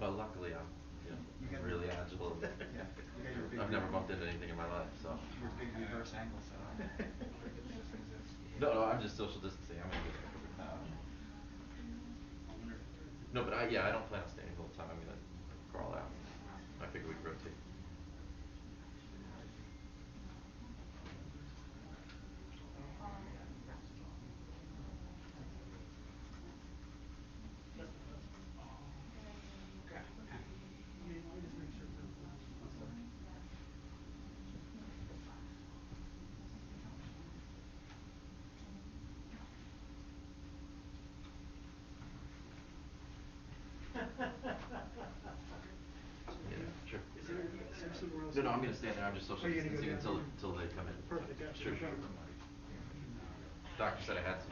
Well, luckily I'm, You got really agile. yeah, you got your big I've never bumped into anything in my life, so. your big reverse angle set on. No, no, I'm just social distancing. I'm gonna get back over Oh. there. No, but I don't plan on staying the whole time. I'm gonna crawl out. I figure we'd rotate. Yeah, sure. Is there somewhere else? No, no, I'm gonna stand there. I'm just social Are you gonna go distancing down until here? until they come in. Perfect, gotcha, Sure, no sure. problem. Doctor said I had to.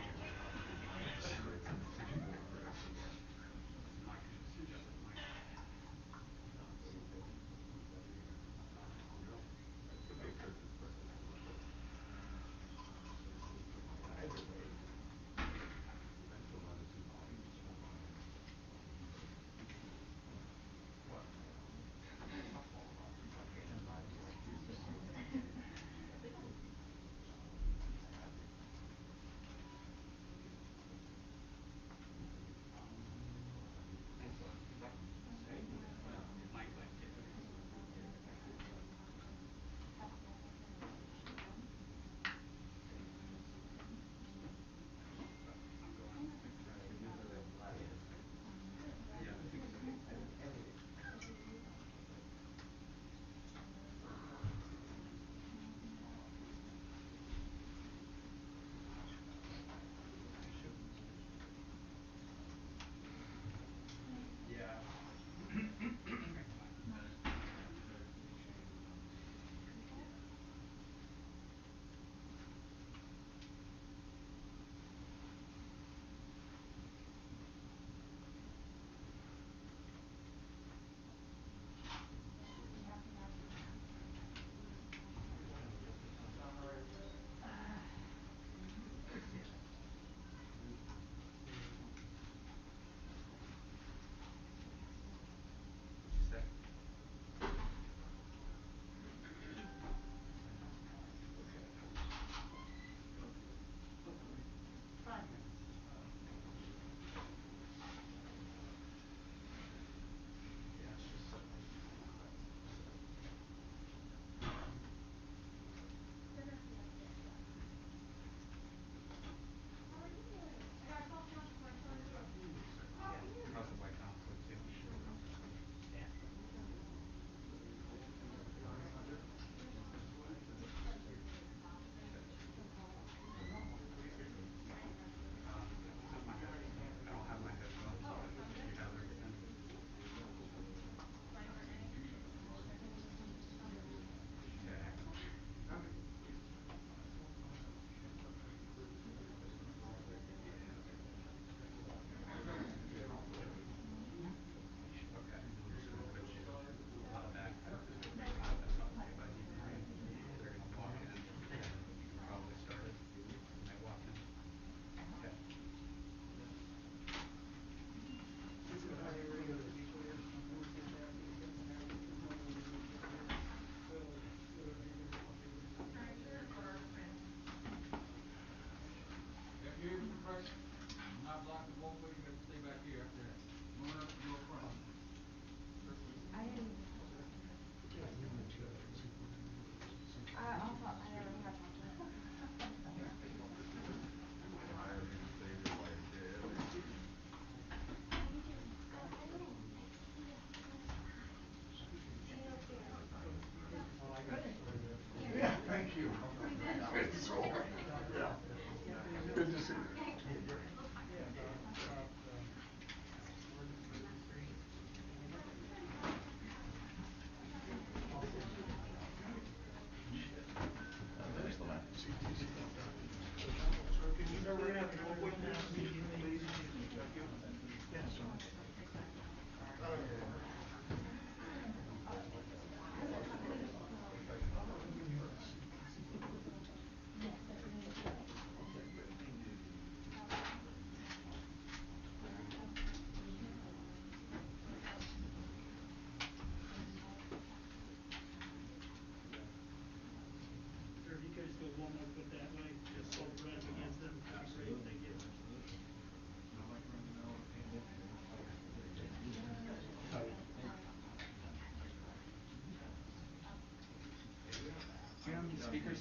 I'm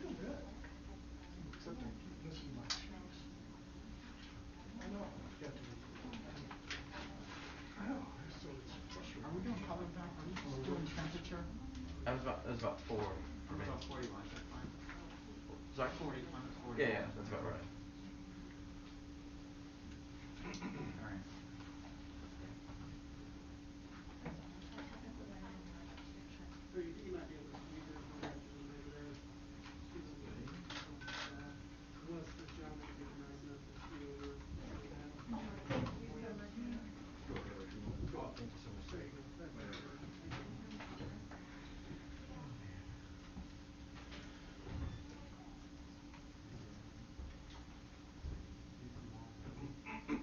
doing good. Except I keep missing my cheeks. I know. I know. So it's frustrating. Are we doing color back? Are we just doing temperature? That was about 4 for me. About 41, that's fine. Sorry? 40, mine was 40. Yeah, that's about right. All right. So you might be able to see this one over there. See the unless the gentleman can get nice enough to see over that. Oh, thank you so much. Thank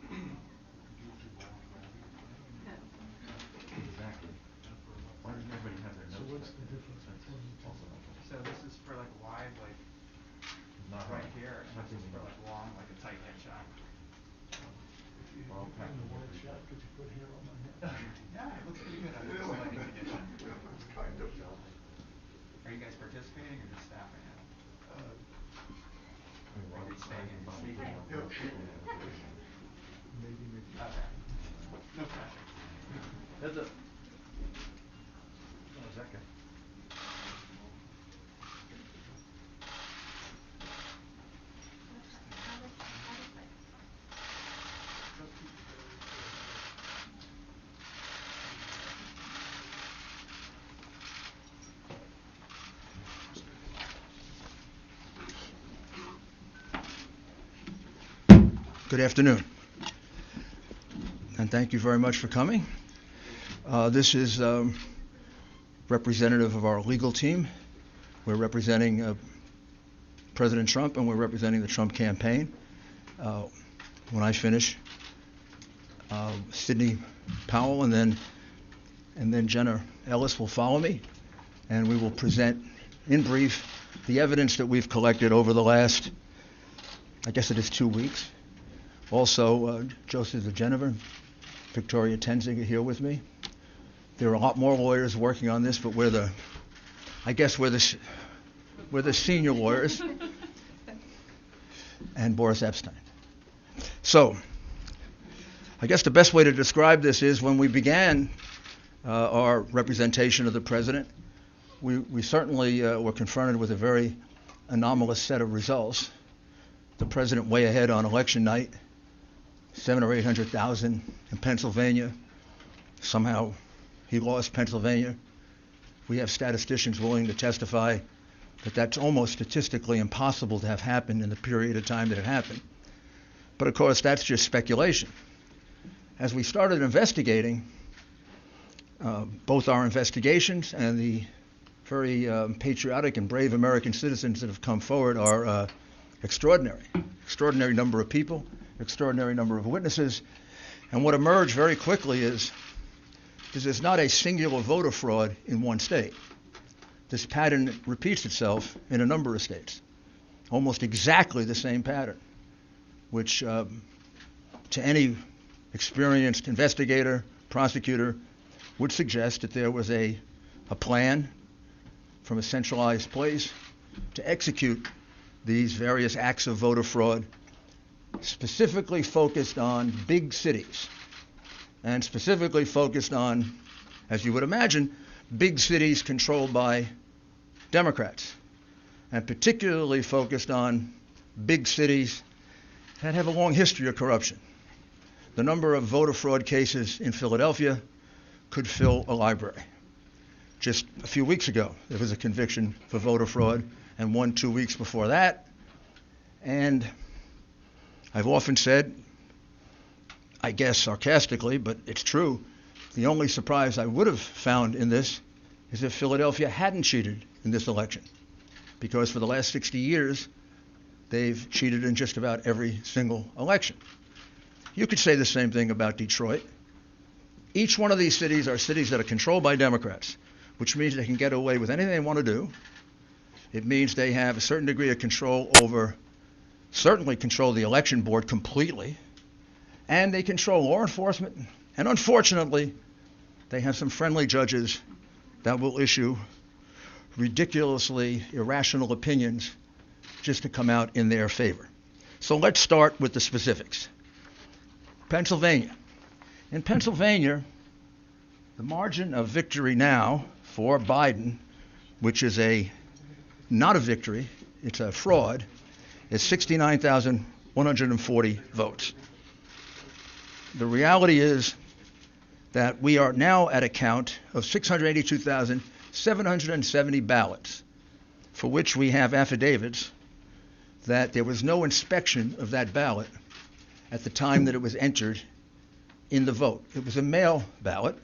you. Exactly. Why doesn't everybody have their So notes what's back the there? difference That's between the two? also helpful. So this is for like wide, like Not right hard. here, and this is for like long, like a tight headshot. If you Well, put in the packing wide every shot, day. could you put hair on my head? Yeah, it looks pretty good under this lighting condition. It's kind of. Are you guys participating or just staffing it? I mean, Or are you why staying is in the body speaking? going Yep. up? Yeah. Maybe. Okay. No pressure. Heads up. Oh, Zeka. Good afternoon, and thank you very much for coming. This is representative of our legal team. We're representing President Trump, and we're representing the Trump campaign. When I finish, Sidney Powell and then Jenna Ellis will follow me, and we will present in brief the evidence that we've collected over the last, I guess it is 2 weeks. Also, Joseph DeGenever, Victoria Tenzing are here with me. There are a lot more lawyers working on this, but we're the senior lawyers, and Boris Epstein. So, I guess the best way to describe this is when we began our representation of the president, we certainly were confronted with a very anomalous set of results. The president way ahead on election night. 700,000 or 800,000 in Pennsylvania. Somehow he lost Pennsylvania. We have statisticians willing to testify that that's almost statistically impossible to have happened in the period of time that it happened. But of course, that's just speculation. As we started investigating, both our investigations and the very patriotic and brave American citizens that have come forward are extraordinary. Extraordinary number of people. Extraordinary number of witnesses, and what emerged very quickly is there's not a singular voter fraud in one state. This pattern repeats itself in a number of states, almost exactly the same pattern, which to any experienced investigator, prosecutor, would suggest that there was a plan from a centralized place to execute these various acts of voter fraud, specifically focused on big cities, and specifically focused on, as you would imagine, big cities controlled by Democrats, and particularly focused on big cities that have a long history of corruption. The number of voter fraud cases in Philadelphia could fill a library. Just a few weeks ago, there was a conviction for voter fraud and one 2 weeks before that. And I've often said, I guess sarcastically, but it's true, the only surprise I would have found in this is if Philadelphia hadn't cheated in this election. Because for the last 60 years, they've cheated in just about every single election. You could say the same thing about Detroit. Each one of these cities are cities that are controlled by Democrats, which means they can get away with anything they want to do. It means they have a certain degree of control over, certainly control the election board completely, and they control law enforcement. And unfortunately, they have some friendly judges that will issue ridiculously irrational opinions just to come out in their favor. So let's start with the specifics. Pennsylvania. In Pennsylvania, the margin of victory now for Biden, which is not a victory, it's a fraud, is 69,140 votes. The reality is that we are now at a count of 682,770 ballots, for which we have affidavits that there was no inspection of that ballot at the time that it was entered in the vote. It was a mail ballot.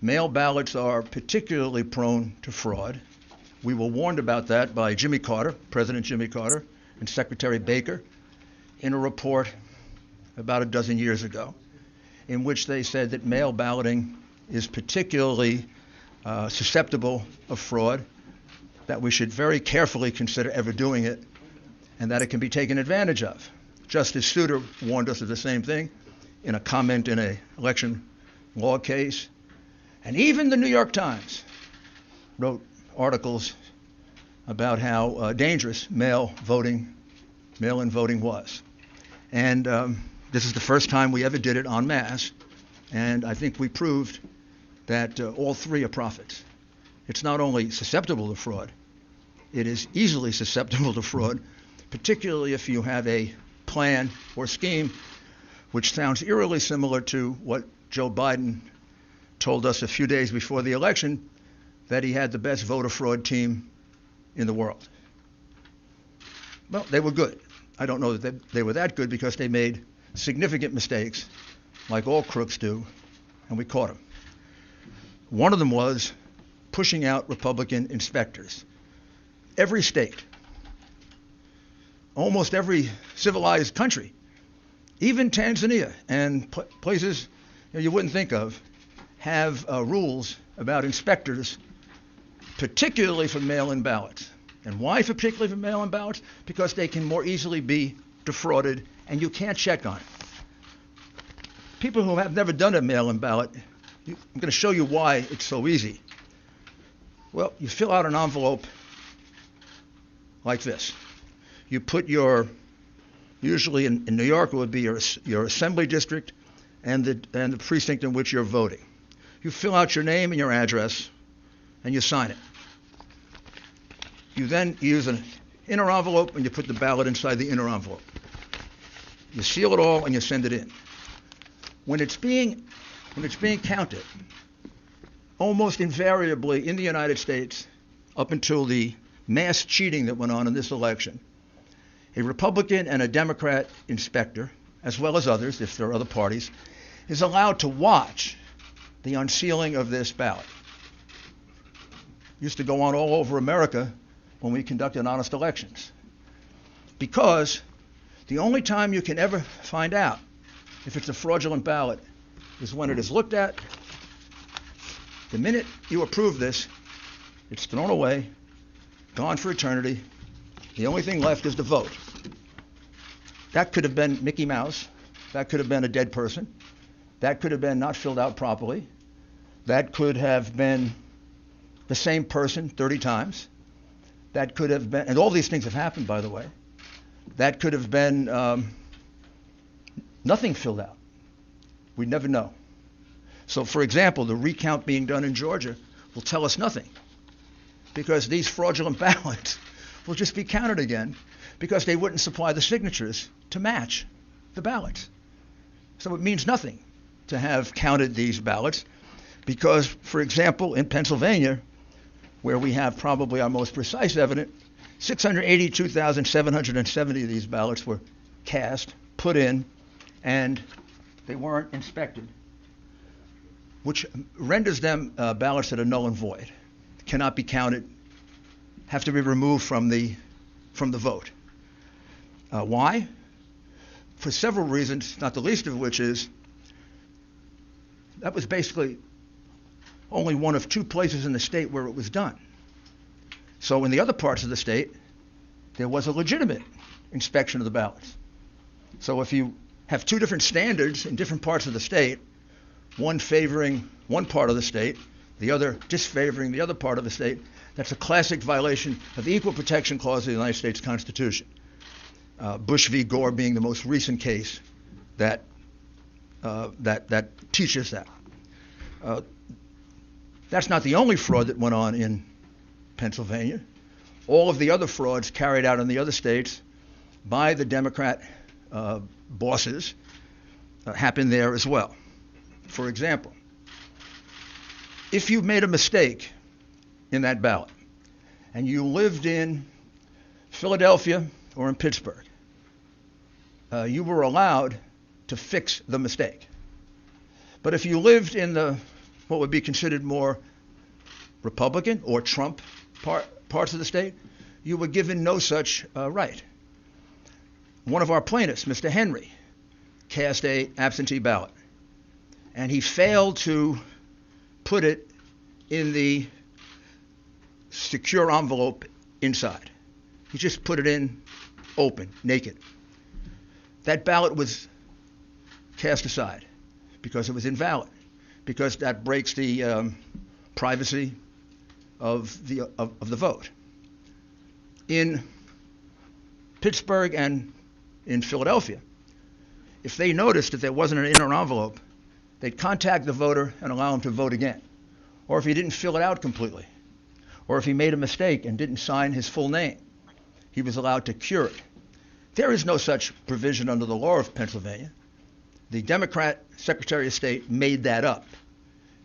Mail ballots are particularly prone to fraud. We were warned about that by Jimmy Carter, President Jimmy Carter, and Secretary Baker in a report about a dozen years ago, in which they said that mail balloting is particularly susceptible of fraud, that we should very carefully consider ever doing it, and that it can be taken advantage of. Justice Souter warned us of the same thing in a comment in an election law case. And even the New York Times wrote articles about how dangerous mail-in voting was. And this is the first time we ever did it en masse, and I think we proved that all three are prophets. It's not only susceptible to fraud, it is easily susceptible to fraud, particularly if you have a plan or scheme which sounds eerily similar to what Joe Biden told us a few days before the election, that he had the best voter fraud team in the world. Well, they were good. I don't know that they were that good because they made significant mistakes, like all crooks do, and we caught them. One of them was pushing out Republican inspectors. Every state, almost every civilized country, even Tanzania and places you wouldn't think of, have rules about inspectors, particularly for mail-in ballots. And why particularly for mail-in ballots? Because they can more easily be defrauded, and you can't check on it. People who have never done a mail-in ballot, I'm going to show you why it's so easy. Well, you fill out an envelope like this. You put usually in New York it would be your assembly district and the precinct in which you're voting. You fill out your name and your address, and you sign it. You then use an inner envelope, and you put the ballot inside the inner envelope. You seal it all, and you send it in. When it's being counted, almost invariably in the United States, up until the mass cheating that went on in this election, a Republican and a Democrat inspector, as well as others, if there are other parties, is allowed to watch the unsealing of this ballot. Used to go on all over America when we conducted honest elections. Because the only time you can ever find out if it's a fraudulent ballot is when it is looked at. The minute you approve this, it's thrown away, gone for eternity. The only thing left is the vote. That could have been Mickey Mouse. That could have been a dead person. That could have been not filled out properly. That could have been the same person 30 times. That could have been, and all these things have happened, by the way. That could have been nothing filled out. We never know. So, for example, the recount being done in Georgia will tell us nothing, because these fraudulent ballots will just be counted again because they wouldn't supply the signatures to match the ballots. So it means nothing to have counted these ballots because, for example, in Pennsylvania, where we have probably our most precise evidence, 682,770 of these ballots were cast, put in, and they weren't inspected, which renders them ballots that are null and void, cannot be counted, have to be removed from the vote. Why? For several reasons, not the least of which is that was basically only one of two places in the state where it was done. So in the other parts of the state, there was a legitimate inspection of the ballots. So if you have two different standards in different parts of the state, one favoring one part of the state, the other disfavoring the other part of the state, that's a classic violation of the Equal Protection Clause of the United States Constitution. Bush v. Gore being the most recent case that teaches that. That's not the only fraud that went on in Pennsylvania. All of the other frauds carried out in the other states by the Democrat bosses happened there as well. For example, if you made a mistake in that ballot and you lived in Philadelphia or in Pittsburgh, you were allowed to fix the mistake. But if you lived in what would be considered more Republican or Trump parts of the state, you were given no such right. One of our plaintiffs, Mr. Henry, cast an absentee ballot, and he failed to put it in the secure envelope inside. He just put it in open, naked. That ballot was cast aside because it was invalid, because that breaks the privacy of the vote. In Pittsburgh and in Philadelphia, if they noticed that there wasn't an inner envelope, they'd contact the voter and allow him to vote again. Or if he didn't fill it out completely, or if he made a mistake and didn't sign his full name, he was allowed to cure it. There is no such provision under the law of Pennsylvania. The Democrat Secretary of State made that up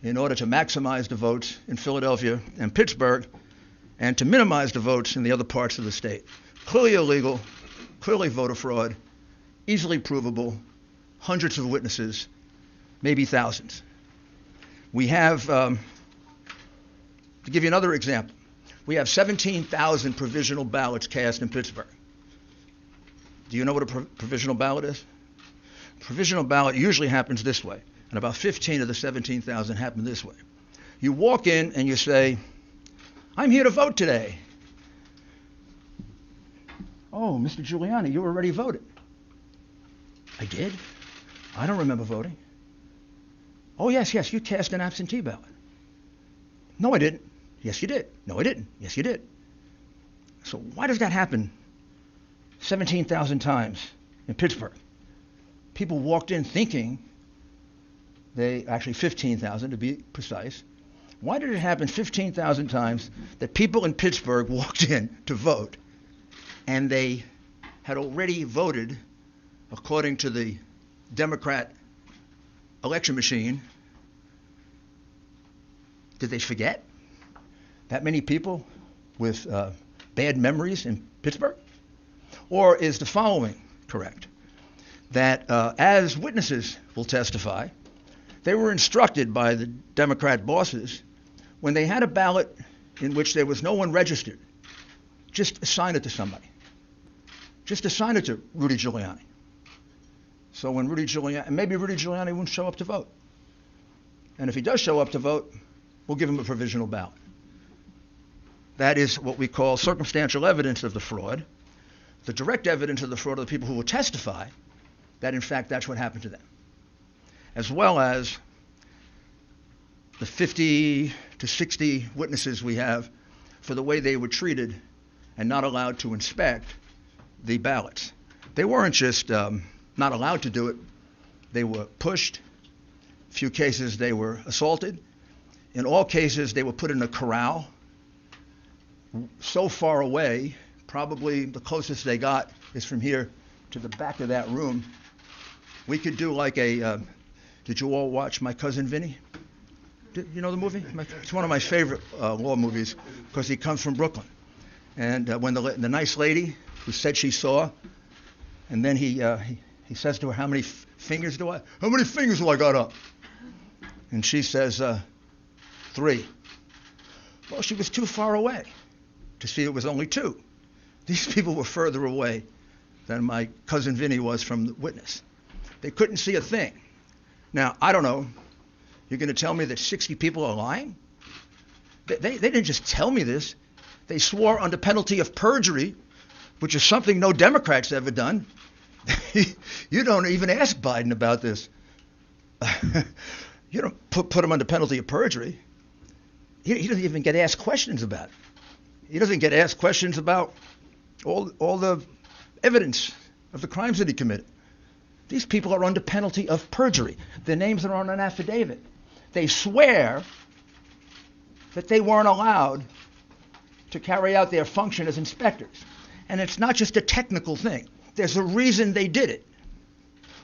in order to maximize the votes in Philadelphia and Pittsburgh and to minimize the votes in the other parts of the state. Clearly illegal, clearly voter fraud, easily provable, hundreds of witnesses, maybe thousands. We have, to give you another example, we have 17,000 provisional ballots cast in Pittsburgh. Do you know what a provisional ballot is? Provisional ballot usually happens this way, and about 15 of the 17,000 happen this way. You walk in and you say, "I'm here to vote today." "Oh, Mr. Giuliani, you already voted." "I did? I don't remember voting." "Oh, yes, you cast an absentee ballot." "No, I didn't." "Yes, you did." "No, I didn't." "Yes, you did." So why does that happen 17,000 times in Pittsburgh? People walked in thinking actually 15,000 to be precise. Why did it happen 15,000 times that people in Pittsburgh walked in to vote and they had already voted according to the Democrat election machine? Did they forget? That many people with bad memories in Pittsburgh? Or is the following correct? That as witnesses will testify, they were instructed by the Democrat bosses when they had a ballot in which there was no one registered, just assign it to somebody. Just assign it to Rudy Giuliani. So when maybe Rudy Giuliani won't show up to vote. And if he does show up to vote, we'll give him a provisional ballot. That is what we call circumstantial evidence of the fraud. The direct evidence of the fraud are the people who will testify that, in fact, that's what happened to them, as well as the 50 to 60 witnesses we have for the way they were treated and not allowed to inspect the ballots. They weren't just not allowed to do it. They were pushed. A few cases they were assaulted. In all cases, they were put in a corral so far away, probably the closest they got is from here to the back of that room. We could do like did you all watch My Cousin Vinny? You know the movie? It's one of my favorite law movies because he comes from Brooklyn. And when the nice lady who said she saw, and then he says to her, how many fingers do I got up? And she says, 3. Well, she was too far away to see it was only 2. These people were further away than my cousin Vinny was from the witness. They couldn't see a thing. Now, I don't know. You're going to tell me that 60 people are lying? They didn't just tell me this. They swore under penalty of perjury, which is something no Democrat's ever done. You don't even ask Biden about this. You don't put him under penalty of perjury. He doesn't even get asked questions about it. He doesn't get asked questions about all the evidence of the crimes that he committed. These people are under penalty of perjury. Their names are on an affidavit. They swear that they weren't allowed to carry out their function as inspectors. And it's not just a technical thing. There's a reason they did it.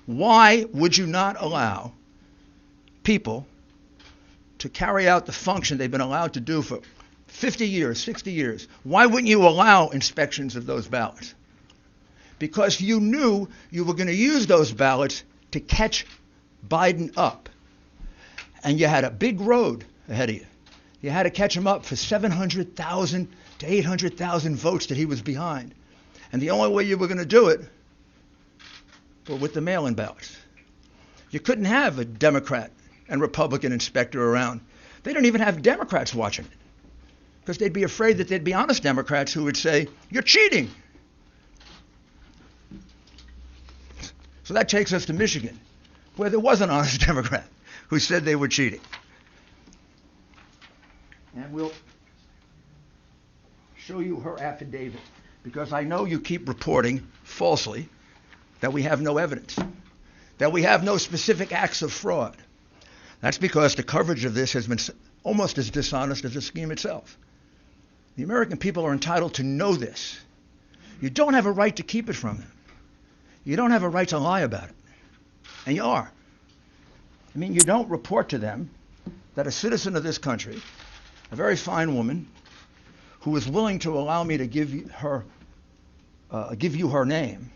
Why would you not allow people to carry out the function they've been allowed to do for 50 years, 60 years? Why wouldn't you allow inspections of those ballots? Because you knew you were going to use those ballots to catch Biden up. And you had a big road ahead of you. You had to catch him up for 700,000 to 800,000 votes that he was behind. And the only way you were going to do it was with the mail-in ballots. You couldn't have a Democrat and Republican inspector around. They don't even have Democrats watching it, because they'd be afraid that there'd be honest Democrats who would say, you're cheating. So that takes us to Michigan, where there was an honest Democrat who said they were cheating. And we'll show you her affidavit, because I know you keep reporting falsely that we have no evidence, that we have no specific acts of fraud. That's because the coverage of this has been almost as dishonest as the scheme itself. The American people are entitled to know this. You don't have a right to keep it from them. You don't have a right to lie about it. And you are. I mean, you don't report to them that a citizen of this country, a very fine woman, who is willing to allow me to give you her name.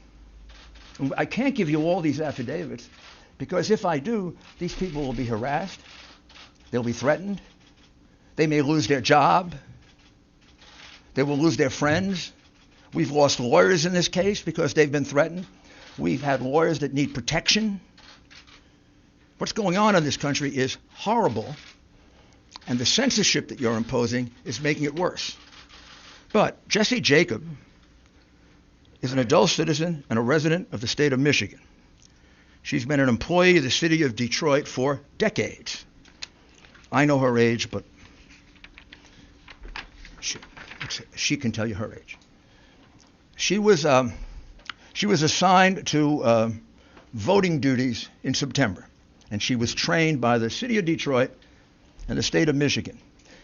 I can't give you all these affidavits, because if I do, these people will be harassed. They'll be threatened. They may lose their job. They will lose their friends. We've lost lawyers in this case because they've been threatened. We've had lawyers that need protection. What's going on in this country is horrible, and the censorship that you're imposing is making it worse. But Jessie Jacob is an adult citizen and a resident of the state of Michigan. She's been an employee of the city of Detroit for decades. I know her age, but she can tell you her age. She was assigned to voting duties in September, and she was trained by the city of Detroit and the state of Michigan.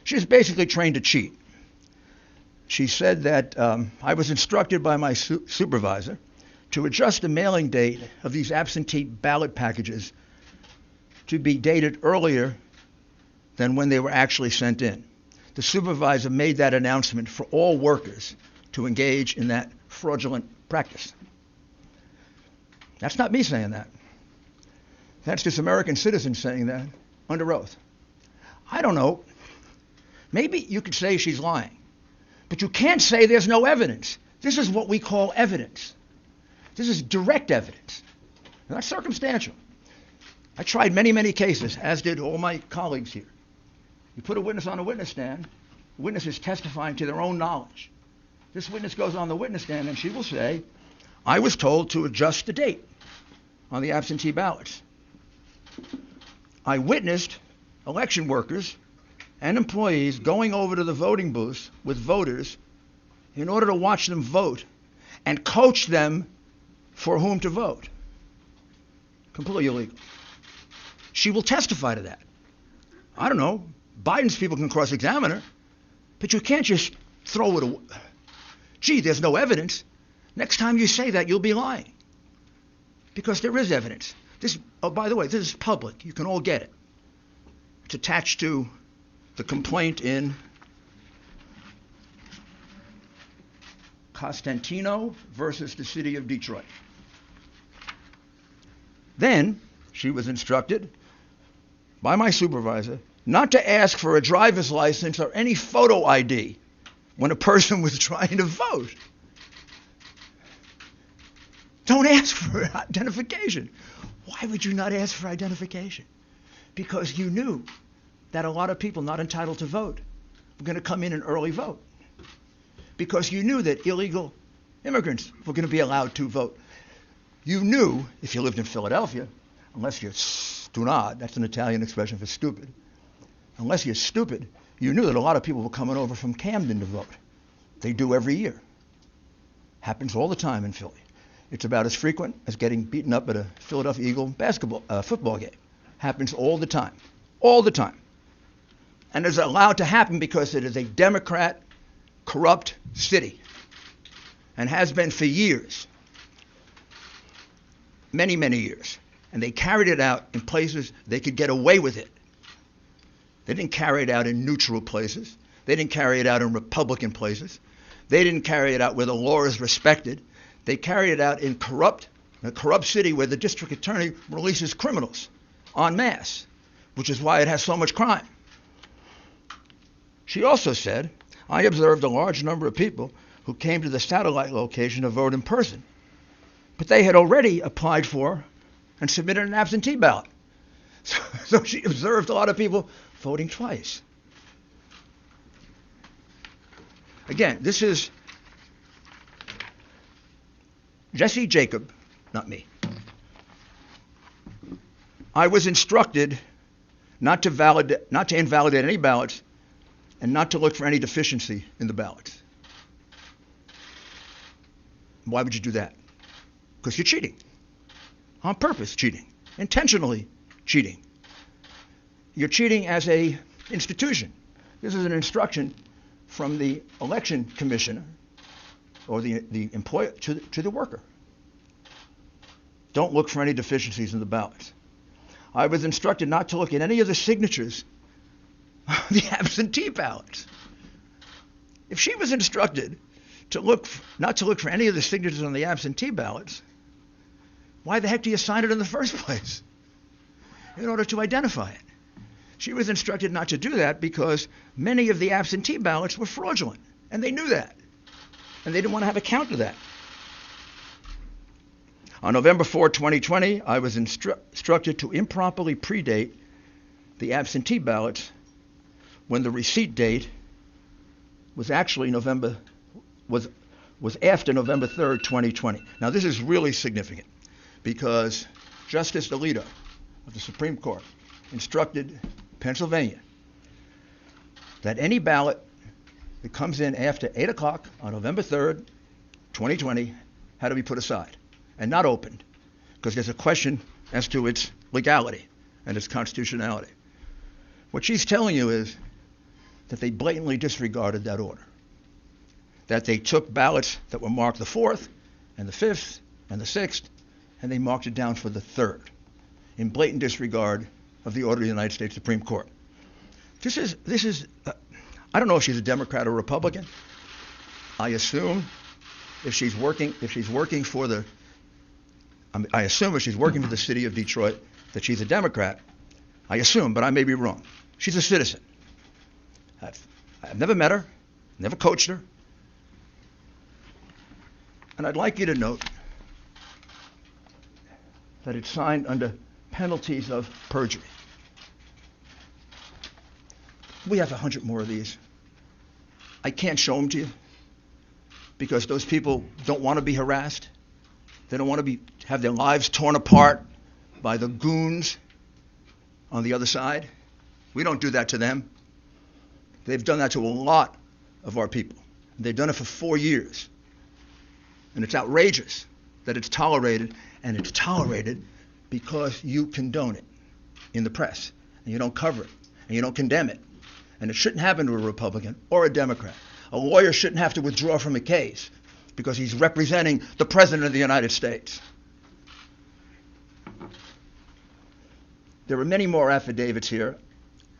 She was basically trained to cheat. She said that I was instructed by my supervisor to adjust the mailing date of these absentee ballot packages to be dated earlier than when they were actually sent in. The supervisor made that announcement for all workers to engage in that fraudulent practice. That's not me saying that. That's this American citizen saying that under oath. I don't know. Maybe you could say she's lying, but you can't say there's no evidence. This is what we call evidence. This is direct evidence, not circumstantial. I tried many, many cases, as did all my colleagues here. You put a witness on a witness stand, the witness is testifying to their own knowledge. This witness goes on the witness stand and she will say, I was told to adjust the date on the absentee ballots. I witnessed election workers and employees going over to the voting booths with voters in order to watch them vote and coach them for whom to vote. Completely illegal. She will testify to that. I don't know. Biden's people can cross-examine her, but you can't just throw it away. Gee, there's no evidence. Next time you say that, you'll be lying. Because there is evidence. This, oh, by the way, this is public. You can all get it. It's attached to the complaint in Costantino versus the city of Detroit. Then she was instructed by my supervisor not to ask for a driver's license or any photo ID when a person was trying to vote. Don't ask for identification. Why would you not ask for identification? Because you knew that a lot of people not entitled to vote were going to come in and early vote. Because you knew that illegal immigrants were going to be allowed to vote. You knew, if you lived in Philadelphia, unless you're stunad, that's an Italian expression for stupid, unless you're stupid, you knew that a lot of people were coming over from Camden to vote. They do every year. Happens all the time in Philly. It's about as frequent as getting beaten up at a Philadelphia Eagle football game. Happens all the time. All the time. And it's allowed to happen because it is a Democrat, corrupt city. And has been for years. Many, many years. And they carried it out in places they could get away with it. They didn't carry it out in neutral places. They didn't carry it out in Republican places. They didn't carry it out where the law is respected. They carried it out in a corrupt city where the district attorney releases criminals en masse, which is why it has so much crime. She also said, I observed a large number of people who came to the satellite location to vote in person, but they had already applied for and submitted an absentee ballot. So she observed a lot of people voting twice. Again, this is Jesse Jacob, not me. I was instructed not to invalidate any ballots and not to look for any deficiency in the ballots. Why would you do that? Because you're cheating. On purpose cheating. Intentionally cheating. You're cheating as an institution. This is an instruction from the election commissioner or the employer to the worker. Don't look for any deficiencies in the ballots. I was instructed not to look at any of the signatures on the absentee ballots. If she was instructed not to look for any of the signatures on the absentee ballots, why the heck do you sign it in the first place? In order to identify it. She was instructed not to do that because many of the absentee ballots were fraudulent, and they knew that. And they didn't want to have a count of that. On November 4, 2020, I was instructed to improperly predate the absentee ballots when the receipt date was actually was after November 3rd, 2020. Now this is really significant because Justice Alito of the Supreme Court instructed Pennsylvania that any ballot that comes in after 8 o'clock on November 3rd, 2020, had to be put aside and not opened because there's a question as to its legality and its constitutionality. What she's telling you is that they blatantly disregarded that order, that they took ballots that were marked the 4th and the 5th and the 6th, and they marked it down for the 3rd in blatant disregard of the order of the United States Supreme Court. This is I don't know if she's a Democrat or Republican. I assume if she's working for the city of Detroit that she's a Democrat. I assume, but I may be wrong. She's a citizen. I've never met her, never coached her. And I'd like you to note that it's signed under penalties of perjury. We have 100 more of these. I can't show them to you because those people don't want to be harassed. They don't want to have their lives torn apart by the goons on the other side. We don't do that to them. They've done that to a lot of our people. They've done it for 4 years. And it's outrageous that it's tolerated, and it's tolerated because you condone it in the press, and you don't cover it, and you don't condemn it. And it shouldn't happen to a Republican or a Democrat. A lawyer shouldn't have to withdraw from a case because he's representing the President of the United States. There are many more affidavits here.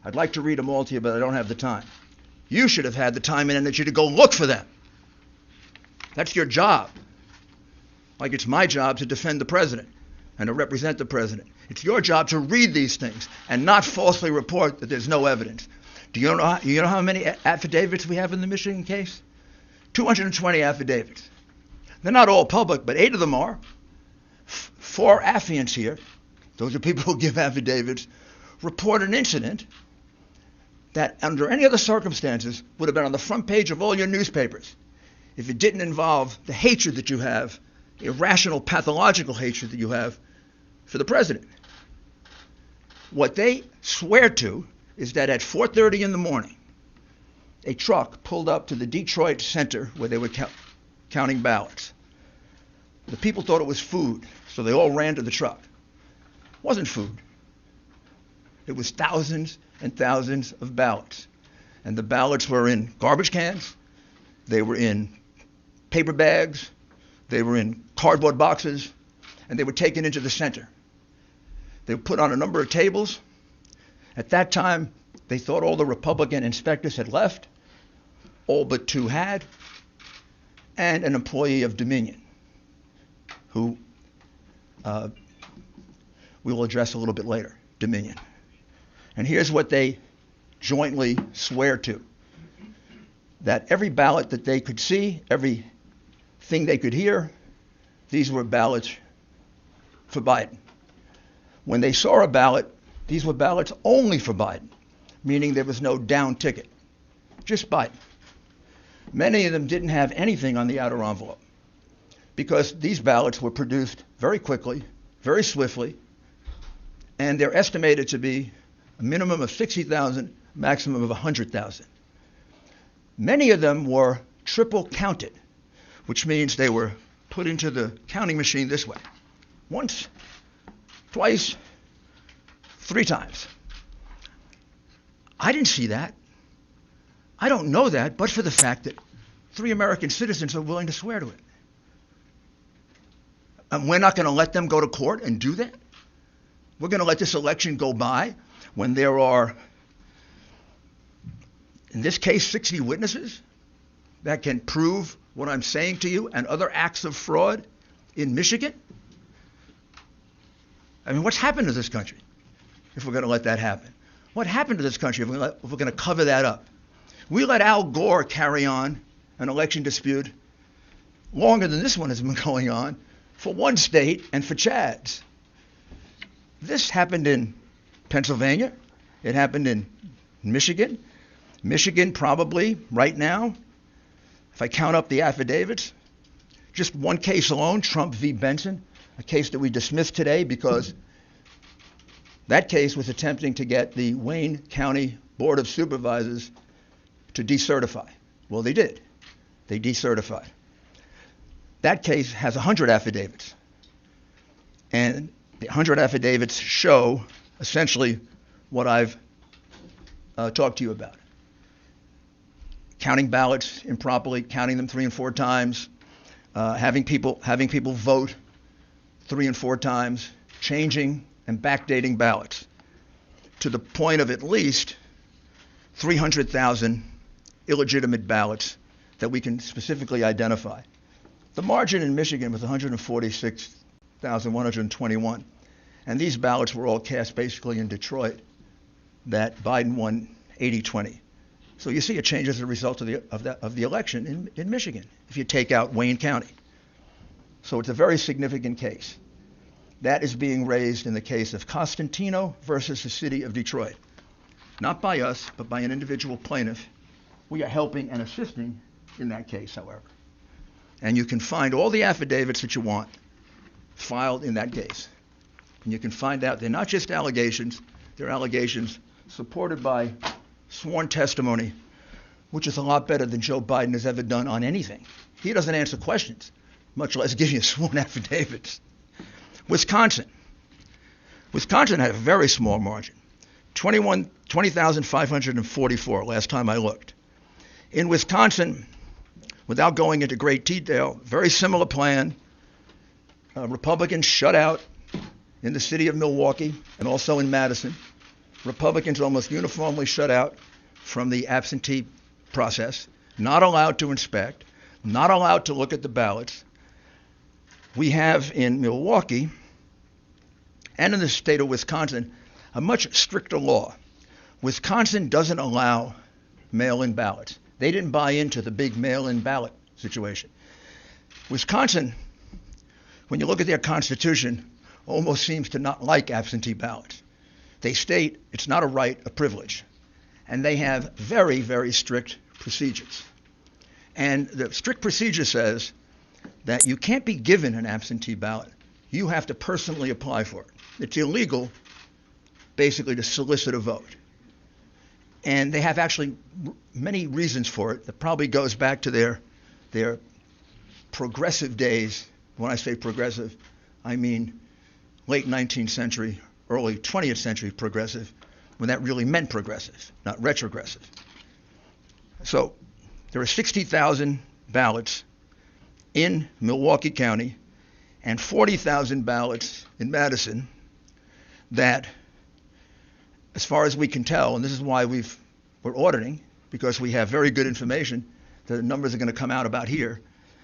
I'd like to read them all to you, but I don't have the time. You should have had the time and energy to go look for them. That's your job. Like it's my job to defend the president and to represent the president. It's your job to read these things and not falsely report that there's no evidence. Do you know how many affidavits we have in the Michigan case? 220 affidavits. They're not all public, but 8 of them are. 4 affiants here, those are people who give affidavits, report an incident that under any other circumstances would have been on the front page of all your newspapers if it didn't involve the hatred that you have, irrational, pathological hatred that you have for the president. What they swear to is that at 4:30 in the morning, a truck pulled up to the Detroit Center where they were counting ballots. The people thought it was food, so they all ran to the truck. It wasn't food. It was thousands and thousands of ballots. And the ballots were in garbage cans, they were in paper bags, they were in cardboard boxes, and they were taken into the center. They were put on a number of tables. At that time, they thought all the Republican inspectors had left, all but 2 had, and an employee of Dominion, who we will address a little bit later, Dominion. And here's what they jointly swear to, that every ballot that they could see, everything they could hear, these were ballots for Biden. When they saw a ballot, these were ballots only for Biden, meaning there was no down ticket, just Biden. Many of them didn't have anything on the outer envelope because these ballots were produced very quickly, very swiftly, and they're estimated to be a minimum of 60,000, maximum of 100,000. Many of them were triple counted, which means they were put into the counting machine this way. Once, twice, 3 times. I didn't see that. I don't know that, but for the fact that 3 American citizens are willing to swear to it. And we're not going to let them go to court and do that? We're going to let this election go by when there are, in this case, 60 witnesses that can prove what I'm saying to you and other acts of fraud in Michigan? I mean, what's happened to this country if we're going to let that happen? What happened to this country if we're going to cover that up? We let Al Gore carry on an election dispute longer than this one has been going on for one state and for Chad's. This happened in Pennsylvania. It happened in Michigan. Michigan probably right now, if I count up the affidavits, just one case alone, Trump v. Benson, a case that we dismissed today because that case was attempting to get the Wayne County Board of Supervisors to decertify. Well, they did. They decertified. That case has 100 affidavits. And the 100 affidavits show essentially what I've talked to you about. Counting ballots improperly, counting them 3 and 4 times, having people vote 3 and 4 times, changing and backdating ballots to the point of at least 300,000 illegitimate ballots that we can specifically identify. The margin in Michigan was 146,121, and these ballots were all cast basically in Detroit that Biden won 80-20. So you see a change as a result of the election in Michigan if you take out Wayne County. So it's a very significant case. That is being raised in the case of Costantino versus the city of Detroit. Not by us, but by an individual plaintiff. We are helping and assisting in that case, however. And you can find all the affidavits that you want filed in that case. And you can find out they're not just allegations, they're allegations supported by sworn testimony, which is a lot better than Joe Biden has ever done on anything. He doesn't answer questions, much less give you sworn affidavits. Wisconsin had a very small margin, 20,544 last time I looked. In Wisconsin, without going into great detail, very similar plan. Republicans shut out in the city of Milwaukee and also in Madison. Republicans almost uniformly shut out from the absentee process, not allowed to inspect. not allowed to look at the ballots. We have in Milwaukee and in the state of Wisconsin a much stricter law. Wisconsin doesn't allow mail-in ballots. They didn't buy into the big mail-in ballot situation. Wisconsin, when you look at their constitution, almost seems to not like absentee ballots. They state it's not a right, a privilege. And they have very, very strict procedures. And the strict procedure says that you can't be given an absentee ballot. You have to personally apply for it. It's illegal, basically, to solicit a vote. And they have actually many reasons for it. That probably goes back to their progressive days. When I say progressive, I mean late 19th century, early 20th century progressive, when that really meant progressive, not retrogressive. So there are 60,000 ballots in Milwaukee County and 40,000 ballots in Madison that, as far as we can tell, and this is why we're auditing, because we have very good information, the numbers are going to come out about here,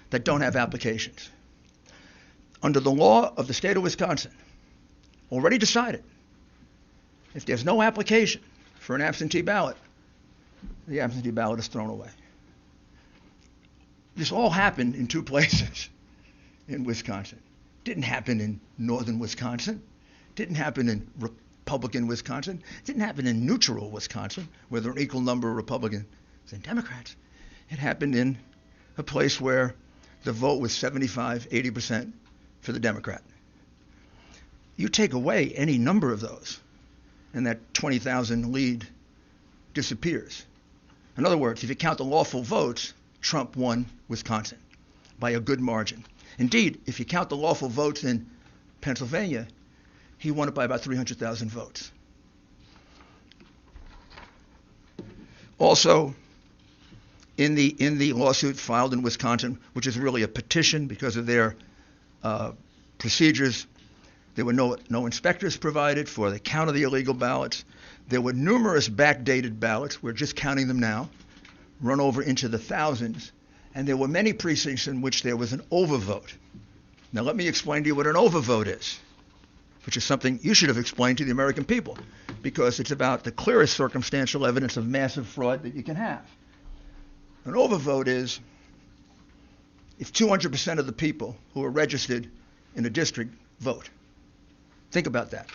that don't have applications. Under the law of the state of Wisconsin, already decided, if there's no application for an absentee ballot, the absentee ballot is thrown away. This all happened in two places in Wisconsin. Didn't happen in northern Wisconsin. Didn't happen in Republican Wisconsin. Didn't happen in neutral Wisconsin, where there are an equal number of Republicans and Democrats. It happened in a place where the vote was 75, 80% for the Democrat. You take away any number of those, and that 20,000 lead disappears. In other words, if you count the lawful votes, Trump won Wisconsin by a good margin. Indeed, if you count the lawful votes in Pennsylvania, he won it by about 300,000 votes. Also, in the lawsuit filed in Wisconsin, which is really a petition because of their procedures, there were no inspectors provided for the count of the illegal ballots. There were numerous backdated ballots. We're just counting them now, run over into the thousands. And there were many precincts in which there was an overvote. Now let me explain to you what an overvote is, which is something you should have explained to the American people, because it's about the clearest circumstantial evidence of massive fraud that you can have. An overvote is if 200% of the people who are registered in a district vote. Think about that.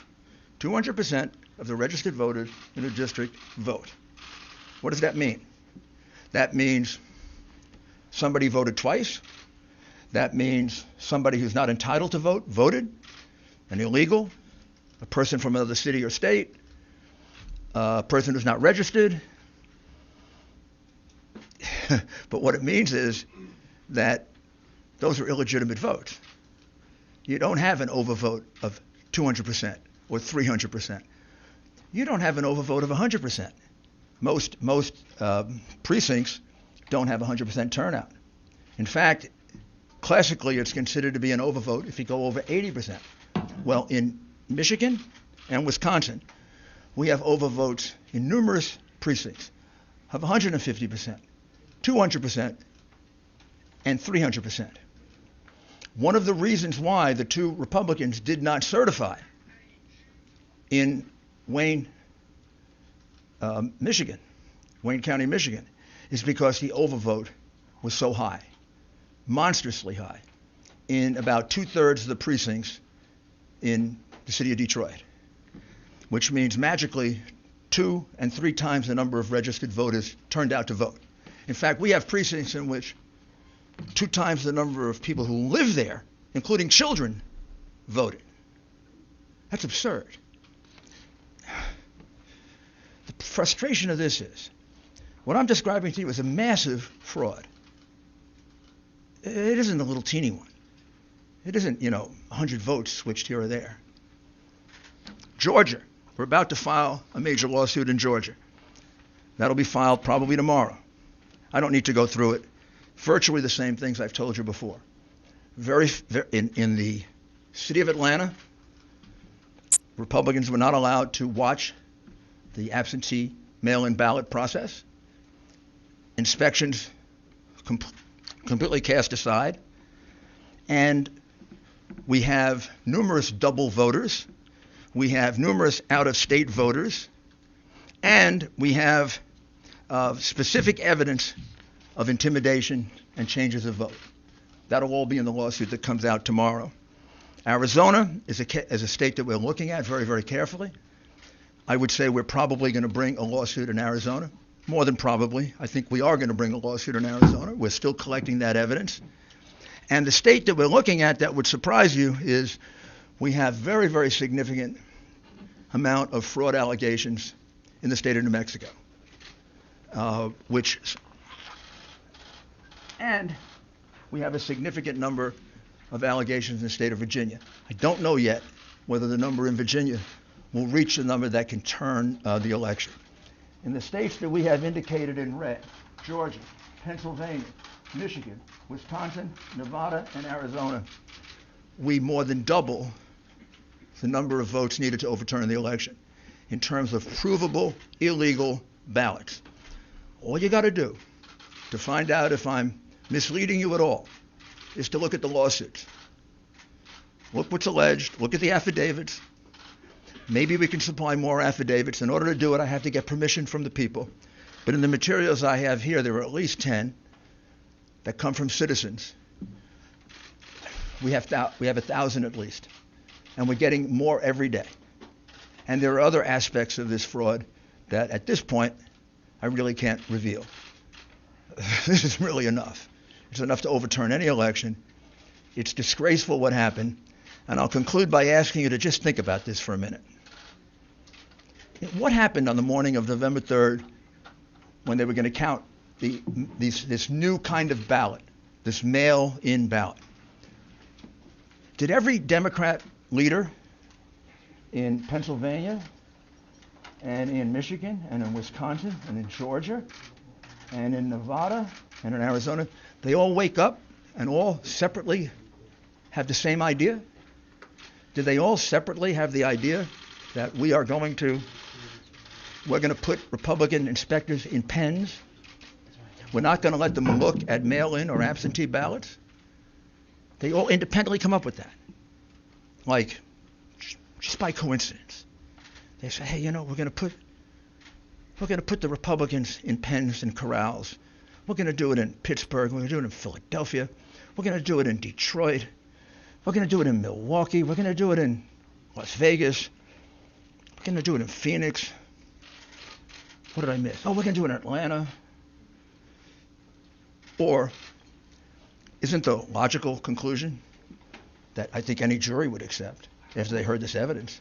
200% of the registered voters in a district vote. What does that mean? That means somebody voted twice. That means somebody who's not entitled to vote voted, an illegal, a person from another city or state, a person who's not registered. But what it means is that those are illegitimate votes. You don't have an overvote of 200% or 300%. You don't have an overvote of 100%. Most precincts don't have 100% turnout. In fact, classically, it's considered to be an overvote if you go over 80%. Well, in Michigan and Wisconsin, we have overvotes in numerous precincts of 150%, 200%, and 300%. One of the reasons why the two Republicans did not certify in Wayne, Michigan, Wayne County, Michigan, is because the overvote was so high, monstrously high, in about 2/3 of the precincts in the city of Detroit, which means magically 2 and 3 times the number of registered voters turned out to vote. In fact, we have precincts in which 2 times the number of people who live there, including children, voted. That's absurd. The frustration of this is, what I'm describing to you is a massive fraud. It isn't a little teeny one. It isn't, 100 votes switched here or there. Georgia, we're about to file a major lawsuit in Georgia. That'll be filed probably tomorrow. I don't need to go through it. Virtually the same things I've told you before. In the city of Atlanta, Republicans were not allowed to watch the absentee mail-in ballot process. Inspections completely cast aside. And we have numerous double voters. We have numerous out-of-state voters. And we have specific evidence of intimidation and changes of vote. That'll all be in the lawsuit that comes out tomorrow. Arizona is a state that we're looking at very, very carefully. I would say we're probably going to bring a lawsuit in Arizona. More than probably. I think we are going to bring a lawsuit in Arizona. We're still collecting that evidence. And the state that we're looking at that would surprise you is we have very, very significant amount of fraud allegations in the state of New Mexico, and we have a significant number of allegations in the state of Virginia. I don't know yet whether the number in Virginia will reach the number that can turn the election. In the states that we have indicated in red, Georgia, Pennsylvania, Michigan, Wisconsin, Nevada, and Arizona, we more than double the number of votes needed to overturn the election in terms of provable illegal ballots. All you got to do to find out if I'm misleading you at all is to look at the lawsuits. Look what's alleged, look at the affidavits. Maybe we can supply more affidavits. In order to do it, I have to get permission from the people. But in the materials I have here, there are at least 10 that come from citizens. We have 1,000 at least. And we're getting more every day. And there are other aspects of this fraud that at this point I really can't reveal. This is really enough. It's enough to overturn any election. It's disgraceful what happened. And I'll conclude by asking you to just think about this for a minute. What happened on the morning of November 3rd when they were going to count this new kind of ballot, this mail-in ballot? Did every Democrat leader in Pennsylvania and in Michigan and in Wisconsin and in Georgia and in Nevada and in Arizona, they all wake up and all separately have the same idea? Did they all separately have the idea that we're going to put Republican inspectors in pens? We're not going to let them look at mail-in or absentee ballots? They all independently come up with that. Like, just by coincidence. They say, hey, we're going to put the Republicans in pens and corrals. We're going to do it in Pittsburgh. We're going to do it in Philadelphia. We're going to do it in Detroit. We're going to do it in Milwaukee. We're going to do it in Las Vegas. We're going to do it in Phoenix. What did I miss? Oh, we're going to do it in Atlanta. Or isn't the logical conclusion that I think any jury would accept after they heard this evidence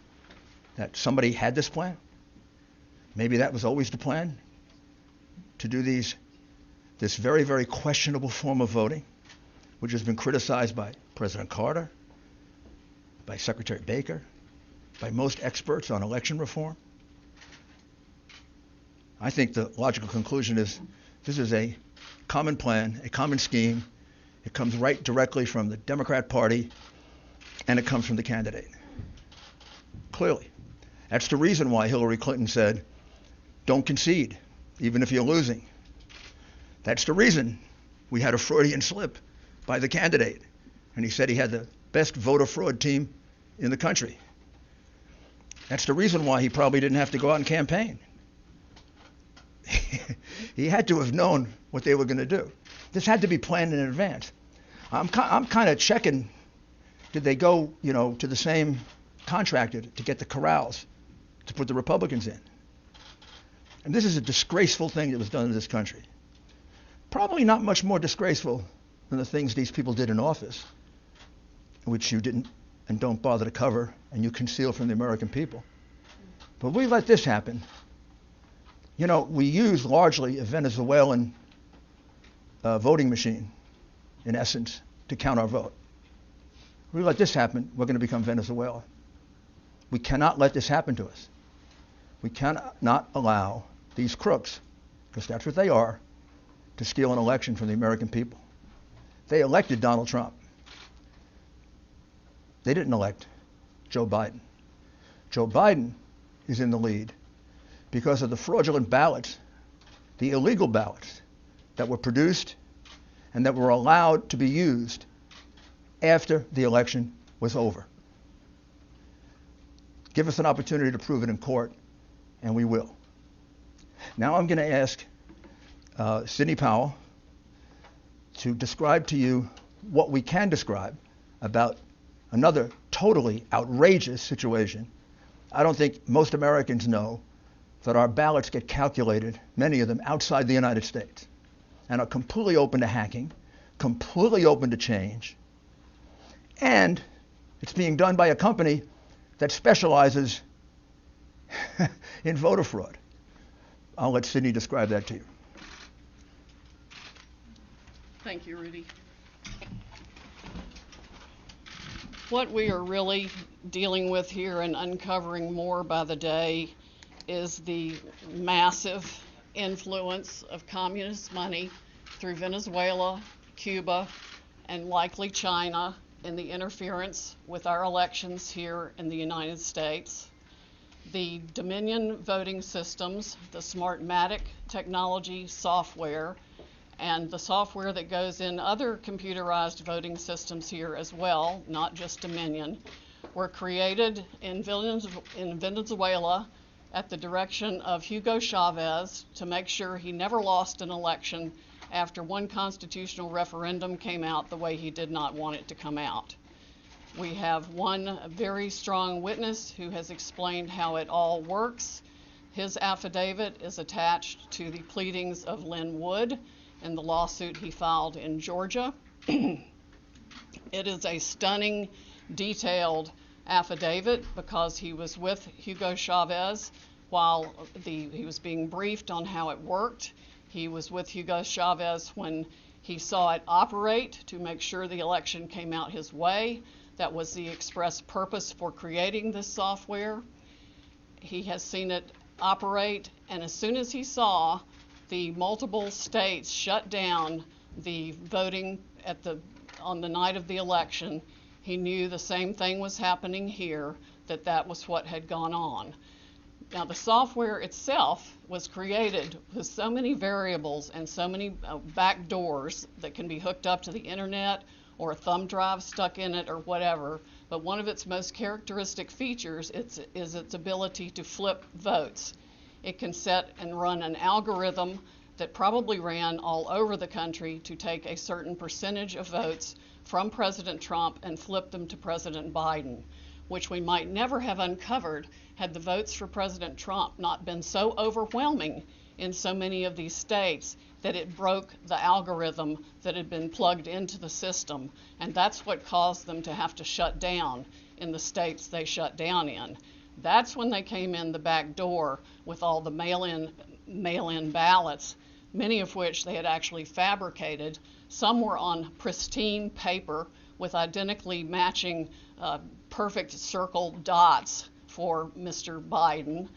that somebody had this plan? Maybe that was always the plan, to do this very, very questionable form of voting, which has been criticized by President Carter, by Secretary Baker, by most experts on election reform. I think the logical conclusion is this is a common plan, a common scheme. It comes right directly from the Democrat Party, and it comes from the candidate. Clearly. That's the reason why Hillary Clinton said, don't concede, even if you're losing. That's the reason we had a Freudian slip by the candidate. And he said he had the best voter fraud team in the country. That's the reason why he probably didn't have to go out and campaign. He had to have known what they were going to do. This had to be planned in advance. I'm kind of checking, did they go, to the same contractor to get the corrals to put the Republicans in? And this is a disgraceful thing that was done in this country. Probably not much more disgraceful than the things these people did in office, which you didn't and don't bother to cover and you conceal from the American people. But we let this happen. We use largely a Venezuelan voting machine, in essence, to count our vote. We let this happen, we're going to become Venezuela. We cannot let this happen to us. We cannot allow these crooks, because that's what they are, to steal an election from the American people. They elected Donald Trump. They didn't elect Joe Biden. Joe Biden is in the lead because of the fraudulent ballots, the illegal ballots that were produced and that were allowed to be used after the election was over. Give us an opportunity to prove it in court, and we will. Now I'm going to ask Sidney Powell to describe to you what we can describe about another totally outrageous situation. I don't think most Americans know that our ballots get calculated, many of them outside the United States, and are completely open to hacking, completely open to change, and it's being done by a company that specializes in voter fraud. I'll let Sidney describe that to you. Thank you, Rudy. What we are really dealing with here and uncovering more by the day is the massive influence of communist money through Venezuela, Cuba, and likely China in the interference with our elections here in the United States. The Dominion voting systems, the Smartmatic technology software, and the software that goes in other computerized voting systems here as well, not just Dominion, were created in Venezuela at the direction of Hugo Chavez to make sure he never lost an election after one constitutional referendum came out the way he did not want it to come out. We have one very strong witness who has explained how it all works. His affidavit is attached to the pleadings of Lynn Wood in the lawsuit he filed in Georgia. It is a stunning, detailed affidavit because he was with Hugo Chavez while he was being briefed on how it worked. He was with Hugo Chavez when he saw it operate to make sure the election came out his way. That was the express purpose for creating this software. He has seen it operate, and as soon as he saw the multiple states shut down the voting on the night of the election, he knew the same thing was happening here, that was what had gone on. Now, the software itself was created with so many variables and so many back doors that can be hooked up to the internet or a thumb drive stuck in it or whatever, but one of its most characteristic features is its ability to flip votes. It can set and run an algorithm that probably ran all over the country to take a certain percentage of votes from President Trump and flip them to President Biden, which we might never have uncovered had the votes for President Trump not been so overwhelming in so many of these states that it broke the algorithm that had been plugged into the system. And that's what caused them to have to shut down in the states they shut down in. That's when they came in the back door with all the mail-in ballots, many of which they had actually fabricated. Some were on pristine paper with identically matching perfect circle dots for Mr. Biden.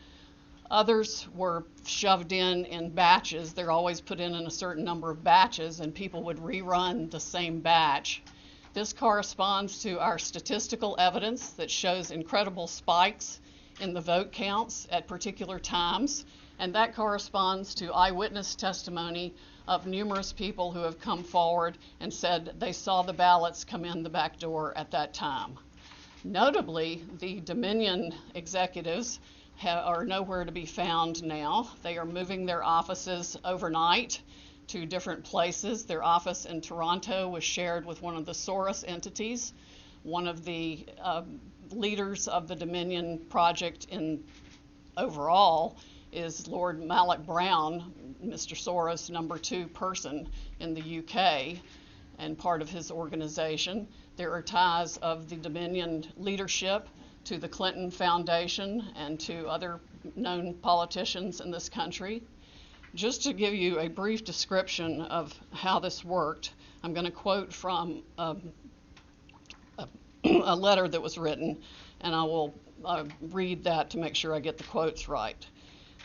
Others were shoved in batches. They're always put in a certain number of batches, and people would rerun the same batch. This corresponds to our statistical evidence that shows incredible spikes in the vote counts at particular times, and that corresponds to eyewitness testimony of numerous people who have come forward and said they saw the ballots come in the back door at that time. Notably, the Dominion executives are nowhere to be found now. They are moving their offices overnight to different places. Their office in Toronto was shared with one of the Soros entities. One of the leaders of the Dominion project overall is Lord Malloch Brown, Mr. Soros' number 2 person in the UK, and part of his organization. There are ties of the Dominion leadership to the Clinton Foundation and to other known politicians in this country. Just to give you a brief description of how this worked, I'm going to quote from a letter that was written, and I will read that to make sure I get the quotes right.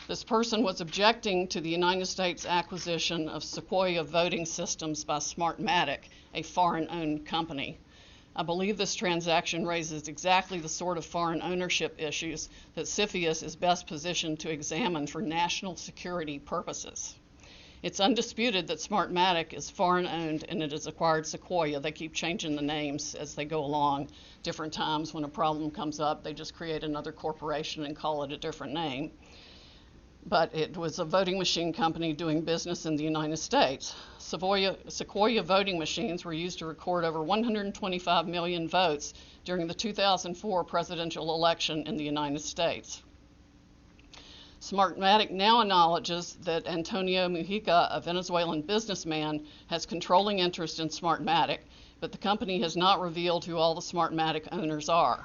This person was objecting to the United States acquisition of Sequoia Voting Systems by Smartmatic, a foreign-owned company. I believe this transaction raises exactly the sort of foreign ownership issues that CFIUS is best positioned to examine for national security purposes. It's undisputed that Smartmatic is foreign-owned and it has acquired Sequoia. They keep changing the names as they go along. Different times when a problem comes up, they just create another corporation and call it a different name. But it was a voting machine company doing business in the United States. Sequoia voting machines were used to record over 125 million votes during the 2004 presidential election in the United States. Smartmatic now acknowledges that Antonio Mujica, a Venezuelan businessman, has controlling interest in Smartmatic, but the company has not revealed who all the Smartmatic owners are.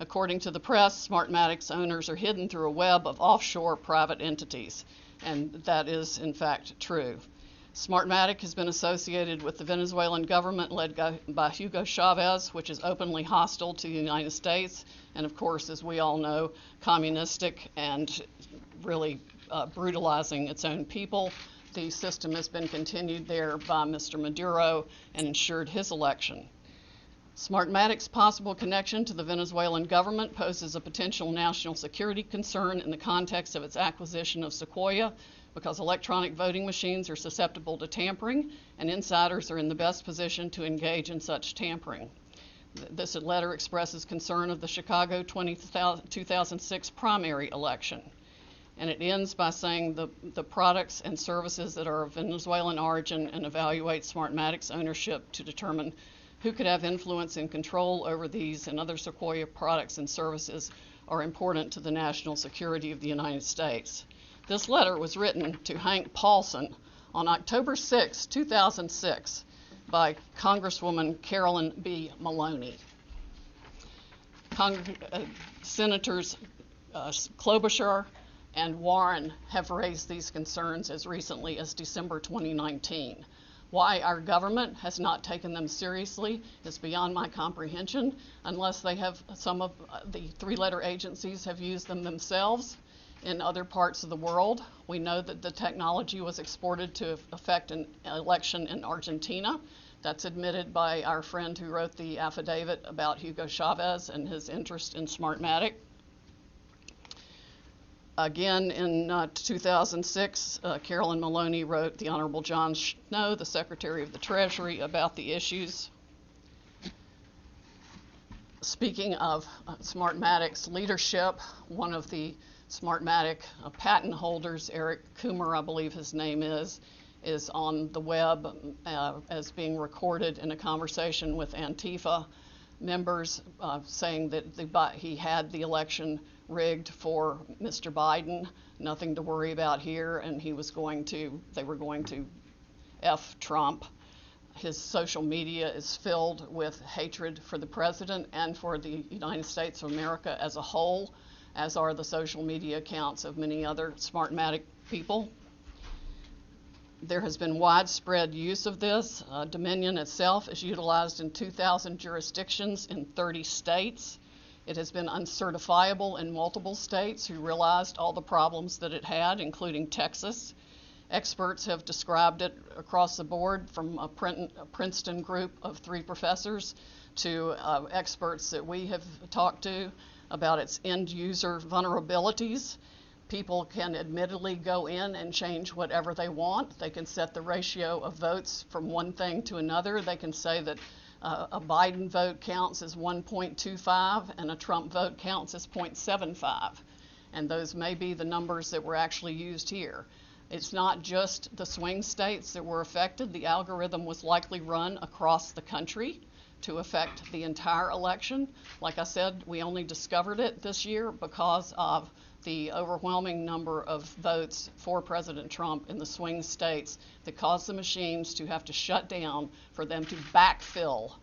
According to the press, Smartmatic's owners are hidden through a web of offshore private entities, and that is in fact true. Smartmatic has been associated with the Venezuelan government led by Hugo Chavez, which is openly hostile to the United States, and of course, as we all know, communistic and really brutalizing its own people. The system has been continued there by Mr. Maduro and ensured his election. Smartmatic's possible connection to the Venezuelan government poses a potential national security concern in the context of its acquisition of Sequoia, because electronic voting machines are susceptible to tampering, and insiders are in the best position to engage in such tampering. This letter expresses concern of the Chicago 2006 primary election. And it ends by saying the products and services that are of Venezuelan origin, and evaluate Smartmatic's ownership to determine who could have influence and control over these and other Sequoia products and services are important to the national security of the United States. This letter was written to Hank Paulson on October 6, 2006 by Congresswoman Carolyn B. Maloney. Senators Klobuchar and Warren have raised these concerns as recently as December 2019. Why our government has not taken them seriously is beyond my comprehension, unless they have, some of the three-letter agencies have used them themselves in other parts of the world. We know that the technology was exported to affect an election in Argentina. That's admitted by our friend who wrote the affidavit about Hugo Chavez and his interest in Smartmatic. Again, in 2006, Carolyn Maloney wrote the Honorable John Snow, the Secretary of the Treasury, about the issues. Speaking of Smartmatic's leadership, one of the Smartmatic patent holders, Eric Coomer, I believe his name is on the web as being recorded in a conversation with Antifa members, saying that he had the election rigged for Mr. Biden, nothing to worry about here, and they were going to F Trump. His social media is filled with hatred for the president and for the United States of America as a whole, as are the social media accounts of many other Smartmatic people. There has been widespread use of this. Dominion itself is utilized in 2,000 jurisdictions in 30 states. It has been uncertifiable in multiple states who realized all the problems that it had, including Texas. Experts have described it across the board, from a Princeton group of 3 professors to experts that we have talked to about its end user vulnerabilities. People can admittedly go in and change whatever they want. They can set the ratio of votes from one thing to another. They can say that a Biden vote counts as 1.25 and a Trump vote counts as 0.75. And those may be the numbers that were actually used here. It's not just the swing states that were affected. The algorithm was likely run across the country to affect the entire election. Like I said, we only discovered it this year because of the overwhelming number of votes for President Trump in the swing states that caused the machines to have to shut down for them to backfill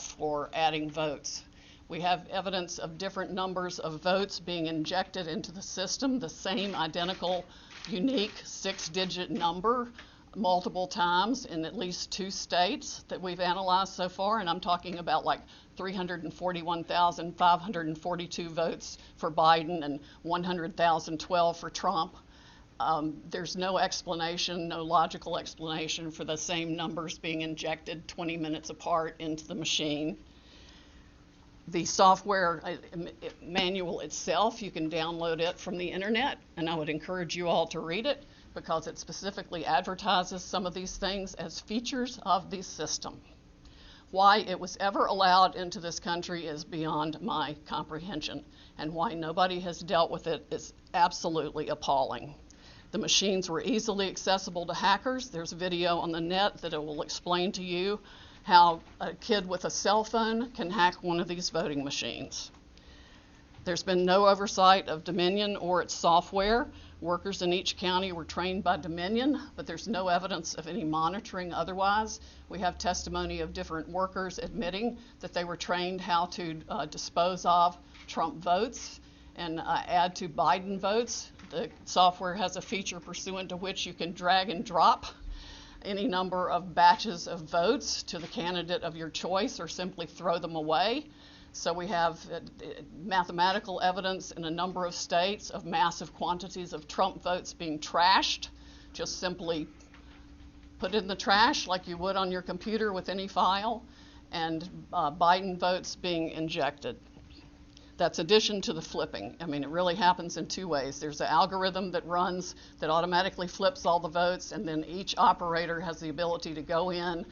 for adding votes. We have evidence of different numbers of votes being injected into the system, the same identical, unique 6-digit number multiple times in at least 2 states that we've analyzed so far, and I'm talking about like 341,542 votes for Biden and 100,012 for Trump. There's no explanation, no logical explanation for the same numbers being injected 20 minutes apart into the machine. The software manual itself, you can download it from the internet, and I would encourage you all to read it. because it specifically advertises some of these things as features of the system. Why it was ever allowed into this country is beyond my comprehension, and why nobody has dealt with it is absolutely appalling. The machines were easily accessible to hackers. There's a video on the net that it will explain to you how a kid with a cell phone can hack one of these voting machines. There's been no oversight of Dominion or its software. Workers in each county were trained by Dominion, but there's no evidence of any monitoring otherwise. We have testimony of different workers admitting that they were trained how to dispose of Trump votes and add to Biden votes. The software has a feature pursuant to which you can drag and drop any number of batches of votes to the candidate of your choice or simply throw them away. So we have mathematical evidence in a number of states of massive quantities of Trump votes being trashed, just simply put in the trash like you would on your computer with any file, and Biden votes being injected. That's addition to the flipping. I mean, it really happens in two ways. There's an algorithm that runs that automatically flips all the votes, and then each operator has the ability to go in,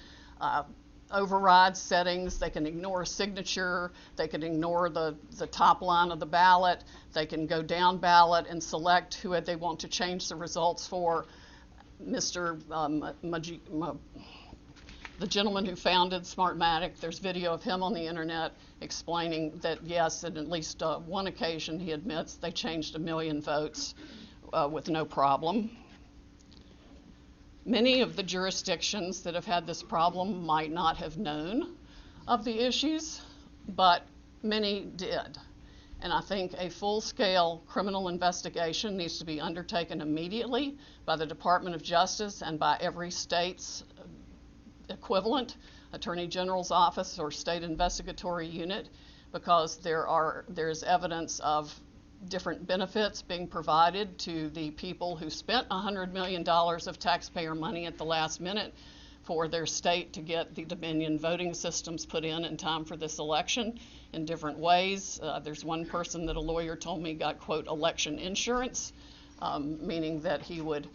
override settings. They can ignore a signature. They can ignore the top line of the ballot. They can go down ballot and select who they want to change the results for. The gentleman who founded Smartmatic, there's video of him on the internet explaining that yes, at least one occasion he admits they changed 1 million votes with no problem. Many of the jurisdictions that have had this problem might not have known of the issues, but many did. And I think a full-scale criminal investigation needs to be undertaken immediately by the Department of Justice and by every state's equivalent, Attorney General's office or state investigatory unit, because there's evidence of different benefits being provided to the people who spent $100 million of taxpayer money at the last minute for their state to get the Dominion voting systems put in time for this election in different ways. There's one person that a lawyer told me got, quote, election insurance, meaning that he would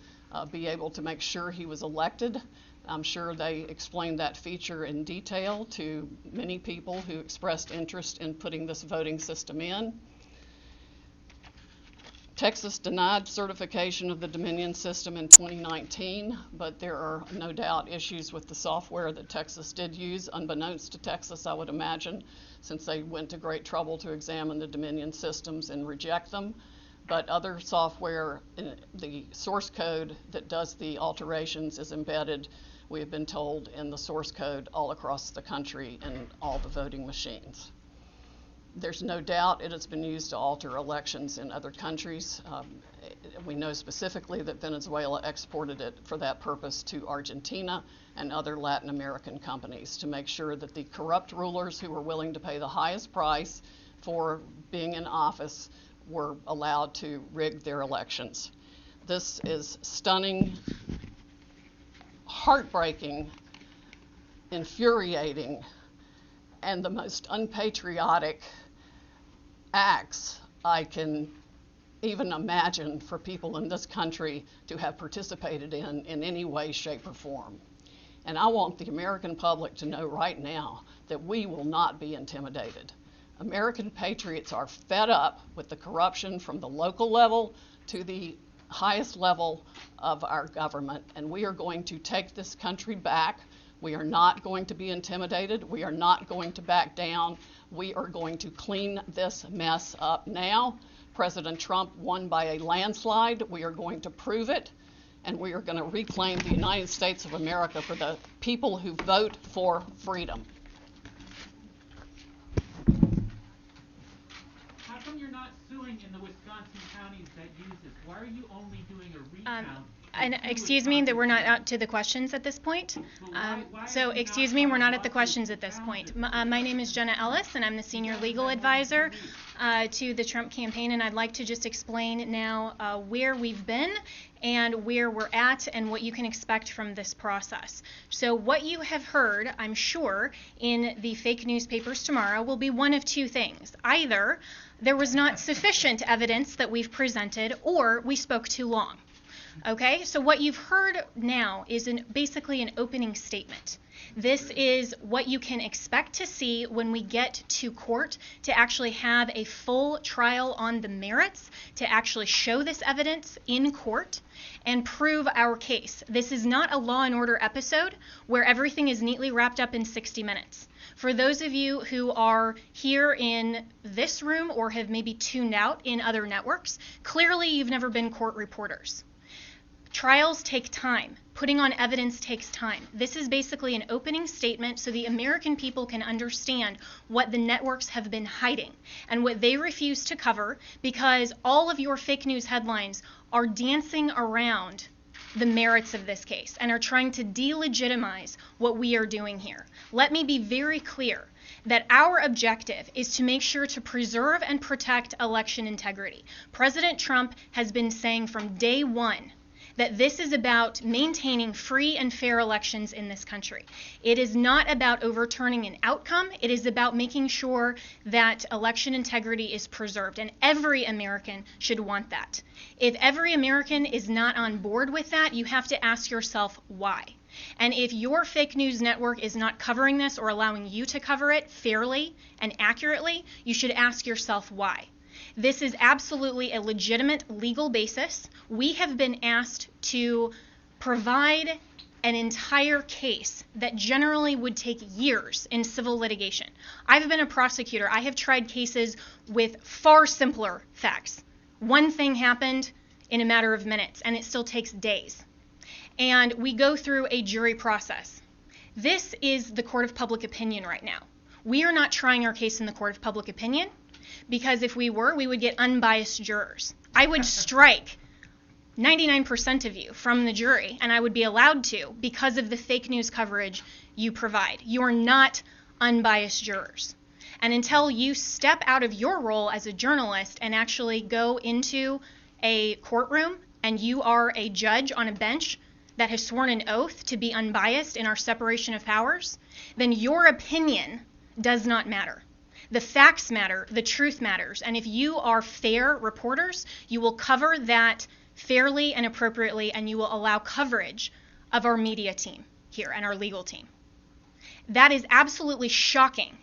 be able to make sure he was elected. I'm sure they explained that feature in detail to many people who expressed interest in putting this voting system in. Texas denied certification of the Dominion system in 2019, but there are no doubt issues with the software that Texas did use, unbeknownst to Texas, I would imagine, since they went to great trouble to examine the Dominion systems and reject them. But other software, the source code that does the alterations is embedded, we have been told, in the source code all across the country in all the voting machines. There's no doubt it has been used to alter elections in other countries. We know specifically that Venezuela exported it for that purpose to Argentina and other Latin American companies to make sure that the corrupt rulers who were willing to pay the highest price for being in office were allowed to rig their elections. This is stunning, heartbreaking, infuriating, and the most unpatriotic acts I can even imagine for people in this country to have participated in any way, shape, or form. And I want the American public to know right now that we will not be intimidated. American patriots are fed up with the corruption from the local level to the highest level of our government, and we are going to take this country back. We are not going to be intimidated. We are not going to back down. We are going to clean this mess up now. President Trump won by a landslide. We are going to prove it, and we are going to reclaim the United States of America for the people who vote for freedom. How come you're not suing in the Wisconsin counties that use this? Why are you only doing a recount? And excuse me that we're not out to the questions at this point. So excuse me, we're not at the questions at this point. My name is Jenna Ellis, and I'm the senior legal advisor to the Trump campaign, and I'd like to just explain now where we've been and where we're at and what you can expect from this process. So what you have heard, I'm sure, in the fake newspapers tomorrow will be one of two things. Either there was not sufficient evidence that we've presented, or we spoke too long. Okay, so what you've heard now is basically an opening statement. This is what you can expect to see when we get to court to actually have a full trial on the merits, to actually show this evidence in court and prove our case. This is not a Law and Order episode where everything is neatly wrapped up in 60 minutes. For those of you who are here in this room or have maybe tuned out in other networks, clearly you've never been court reporters. Trials take time. Putting on evidence takes time. This is basically an opening statement so the American people can understand what the networks have been hiding and what they refuse to cover, because all of your fake news headlines are dancing around the merits of this case and are trying to delegitimize what we are doing here. Let me be very clear that our objective is to make sure to preserve and protect election integrity. President Trump has been saying from day one that this is about maintaining free and fair elections in this country. It is not about overturning an outcome. It is about making sure that election integrity is preserved, and every American should want that. If every American is not on board with that, you have to ask yourself why. And if your fake news network is not covering this or allowing you to cover it fairly and accurately, you should ask yourself why. This is absolutely a legitimate legal basis. We have been asked to provide an entire case that generally would take years in civil litigation. I've been a prosecutor. I have tried cases with far simpler facts. One thing happened in a matter of minutes, and it still takes days. And we go through a jury process. This is the court of public opinion right now. We are not trying our case in the court of public opinion, because if we were, we would get unbiased jurors. I would strike 99% of you from the jury, and I would be allowed to because of the fake news coverage you provide. You are not unbiased jurors. And until you step out of your role as a journalist and actually go into a courtroom and you are a judge on a bench that has sworn an oath to be unbiased in our separation of powers, then your opinion does not matter. The facts matter, the truth matters, and if you are fair reporters, you will cover that fairly and appropriately, and you will allow coverage of our media team here and our legal team. That is absolutely shocking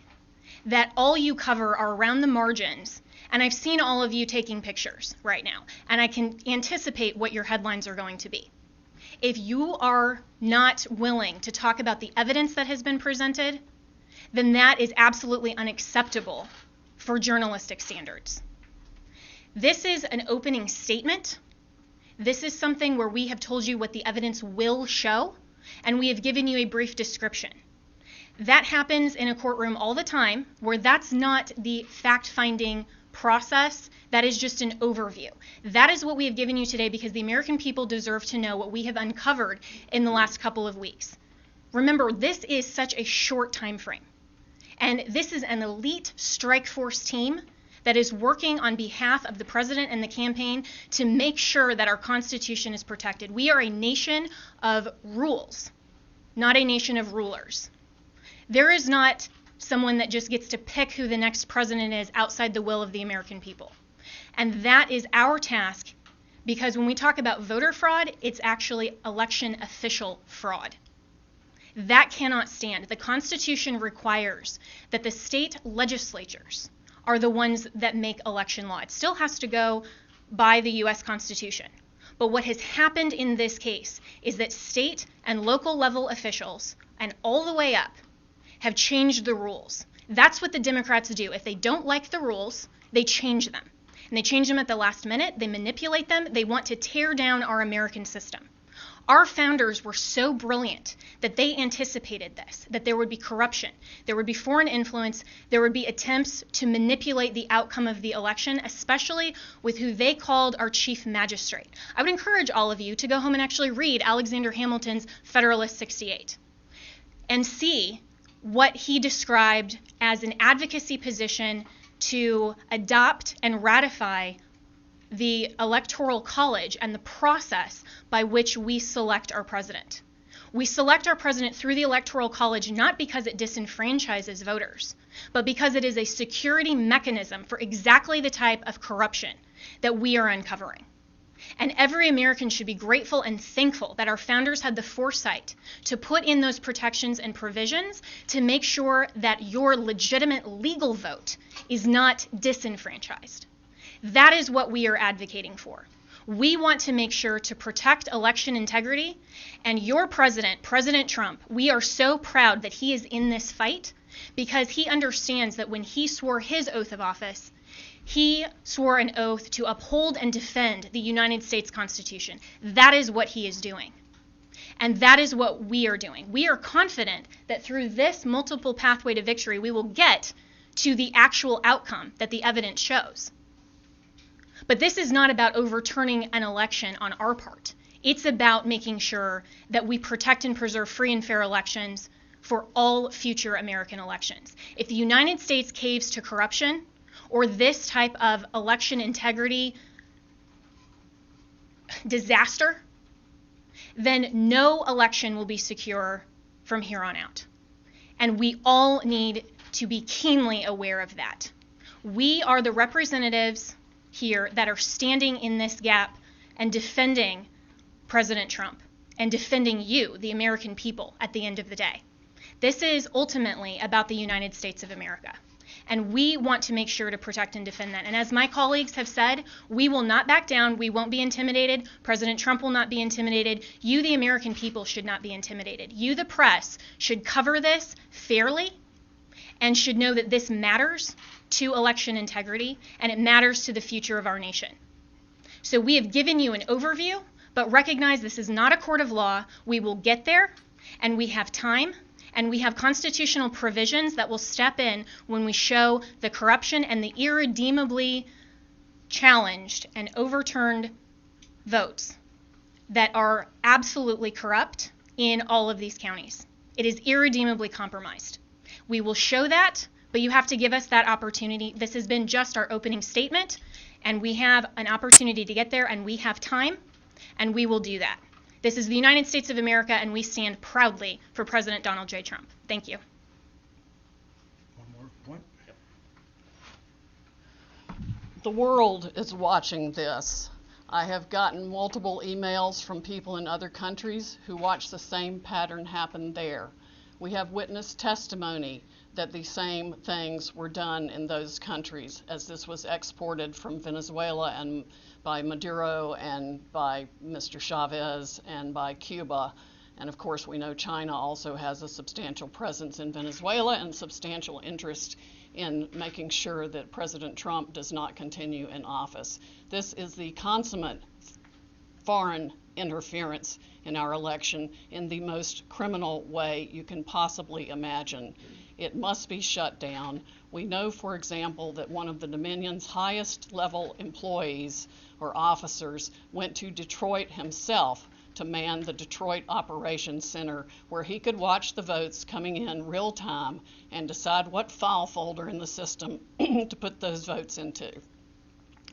that all you cover are around the margins, and I've seen all of you taking pictures right now, and I can anticipate what your headlines are going to be. If you are not willing to talk about the evidence that has been presented, then that is absolutely unacceptable for journalistic standards. This is an opening statement. This is something where we have told you what the evidence will show, and we have given you a brief description. That happens in a courtroom all the time, where that's not the fact-finding process. That is just an overview. That is what we have given you today because the American people deserve to know what we have uncovered in the last couple of weeks. Remember, this is such a short time frame. And this is an elite strike force team that is working on behalf of the president and the campaign to make sure that our Constitution is protected. We are a nation of rules, not a nation of rulers. There is not someone that just gets to pick who the next president is outside the will of the American people. And that is our task, because when we talk about voter fraud, it's actually election official fraud. That cannot stand. The Constitution requires that the state legislatures are the ones that make election law. It still has to go by the U.S. Constitution. But what has happened in this case is that state and local level officials, and all the way up, have changed the rules. That's what the Democrats do. If they don't like the rules, they change them. And they change them at the last minute. They manipulate them. They want to tear down our American system. Our founders were so brilliant that they anticipated this, that there would be corruption, there would be foreign influence, there would be attempts to manipulate the outcome of the election, especially with who they called our chief magistrate. I would encourage all of you to go home and actually read Alexander Hamilton's Federalist 68 and see what he described as an advocacy position to adopt and ratify the Electoral College and the process by which we select our president. We select our president through the Electoral College not because it disenfranchises voters, but because it is a security mechanism for exactly the type of corruption that we are uncovering. And every American should be grateful and thankful that our founders had the foresight to put in those protections and provisions to make sure that your legitimate legal vote is not disenfranchised. That is what we are advocating for. We want to make sure to protect election integrity, and your president, President Trump, we are so proud that he is in this fight because he understands that when he swore his oath of office, he swore an oath to uphold and defend the United States Constitution. That is what he is doing. And that is what we are doing. We are confident that through this multiple pathway to victory, we will get to the actual outcome that the evidence shows. But this is not about overturning an election on our part. It's about making sure that we protect and preserve free and fair elections for all future American elections. If the United States caves to corruption or this type of election integrity disaster, then no election will be secure from here on out. And we all need to be keenly aware of that. We are the representatives here that are standing in this gap and defending President Trump and defending you, the American people, at the end of the day. This is ultimately about the United States of America. And we want to make sure to protect and defend that. And as my colleagues have said, we will not back down. We won't be intimidated. President Trump will not be intimidated. You, the American people, should not be intimidated. You, the press, should cover this fairly and should know that this matters to election integrity and it matters to the future of our nation. So we have given you an overview, but recognize this is not a court of law. We will get there, and we have time. And we have constitutional provisions that will step in when we show the corruption and the irredeemably challenged and overturned votes that are absolutely corrupt in all of these counties. It is irredeemably compromised. We will show that, but you have to give us that opportunity. This has been just our opening statement, and we have an opportunity to get there, and we have time, and we will do that. This is the United States of America, and we stand proudly for President Donald J. Trump. Thank you. One more point. The world is watching this. I have gotten multiple emails from people in other countries who watch the same pattern happen there. We have witness testimony that the same things were done in those countries as this was exported from Venezuela and by Maduro and by Mr. Chavez and by Cuba. And of course, we know China also has a substantial presence in Venezuela and substantial interest in making sure that President Trump does not continue in office. This is the consummate foreign interference in our election in the most criminal way you can possibly imagine. It must be shut down. We know, for example, that one of the Dominion's highest level employees or officers went to Detroit himself to man the Detroit Operations Center, where he could watch the votes coming in real time and decide what file folder in the system to put those votes into.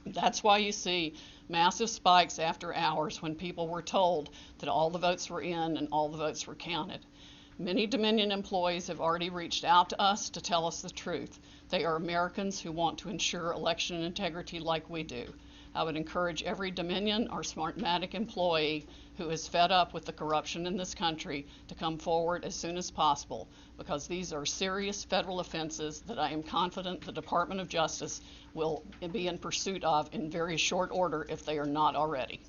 That's why you see massive spikes after hours when people were told that all the votes were in and all the votes were counted. Many Dominion employees have already reached out to us to tell us the truth. They are Americans who want to ensure election integrity like we do. I would encourage every Dominion or Smartmatic employee who is fed up with the corruption in this country to come forward as soon as possible, because these are serious federal offenses that I am confident the Department of Justice will be in pursuit of in very short order if they are not already.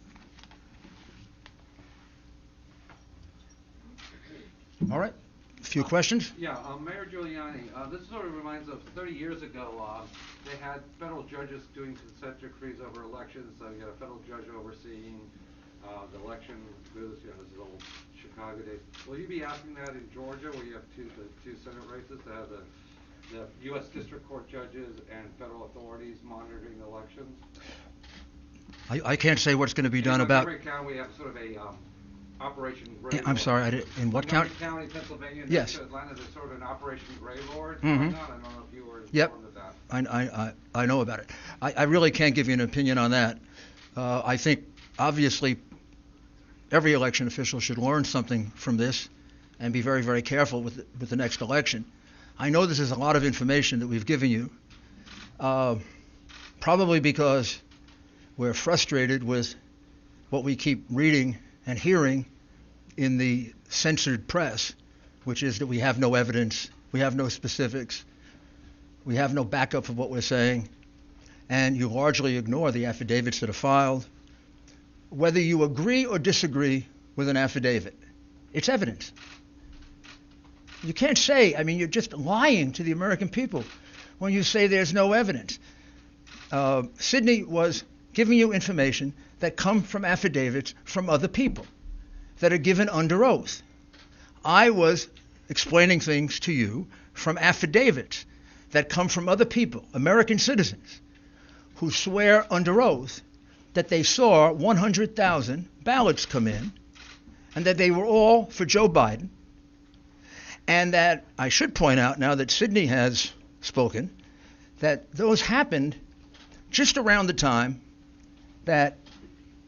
All right. A few questions? Yeah, Mayor Giuliani, this sort of reminds us of 30 years ago, they had federal judges doing consent decrees over elections. So you had a federal judge overseeing the election. This is old Chicago days. Will you be asking that in Georgia, where you have the two Senate races, to have the U.S. District Court judges and federal authorities monitoring elections? I can't say what's going to be done in about. Montgomery County, we have sort of a Operation Grey I'm sorry, in what county? Montgomery County, Pennsylvania. Yes. Atlanta, there's sort of an Operation Grey Lord Mm-hmm. going on. I don't know if you were informed Yep. of that. I know about it. I really can't give you an opinion on that. I think, obviously, every election official should learn something from this and be very, very careful with the next election. I know this is a lot of information that we've given you, probably because we're frustrated with what we keep reading and hearing in the censored press, which is that we have no evidence, we have no specifics, we have no backup of what we're saying, and you largely ignore the affidavits that are filed. Whether you agree or disagree with an affidavit, it's evidence. You can't say, I mean, you're just lying to the American people when you say there's no evidence. Sidney was giving you information that come from affidavits from other people that are given under oath. I was explaining things to you from affidavits that come from other people, American citizens, who swear under oath that they saw 100,000 ballots come in and that they were all for Joe Biden, and that I should point out, now that Sidney has spoken, that those happened just around the time that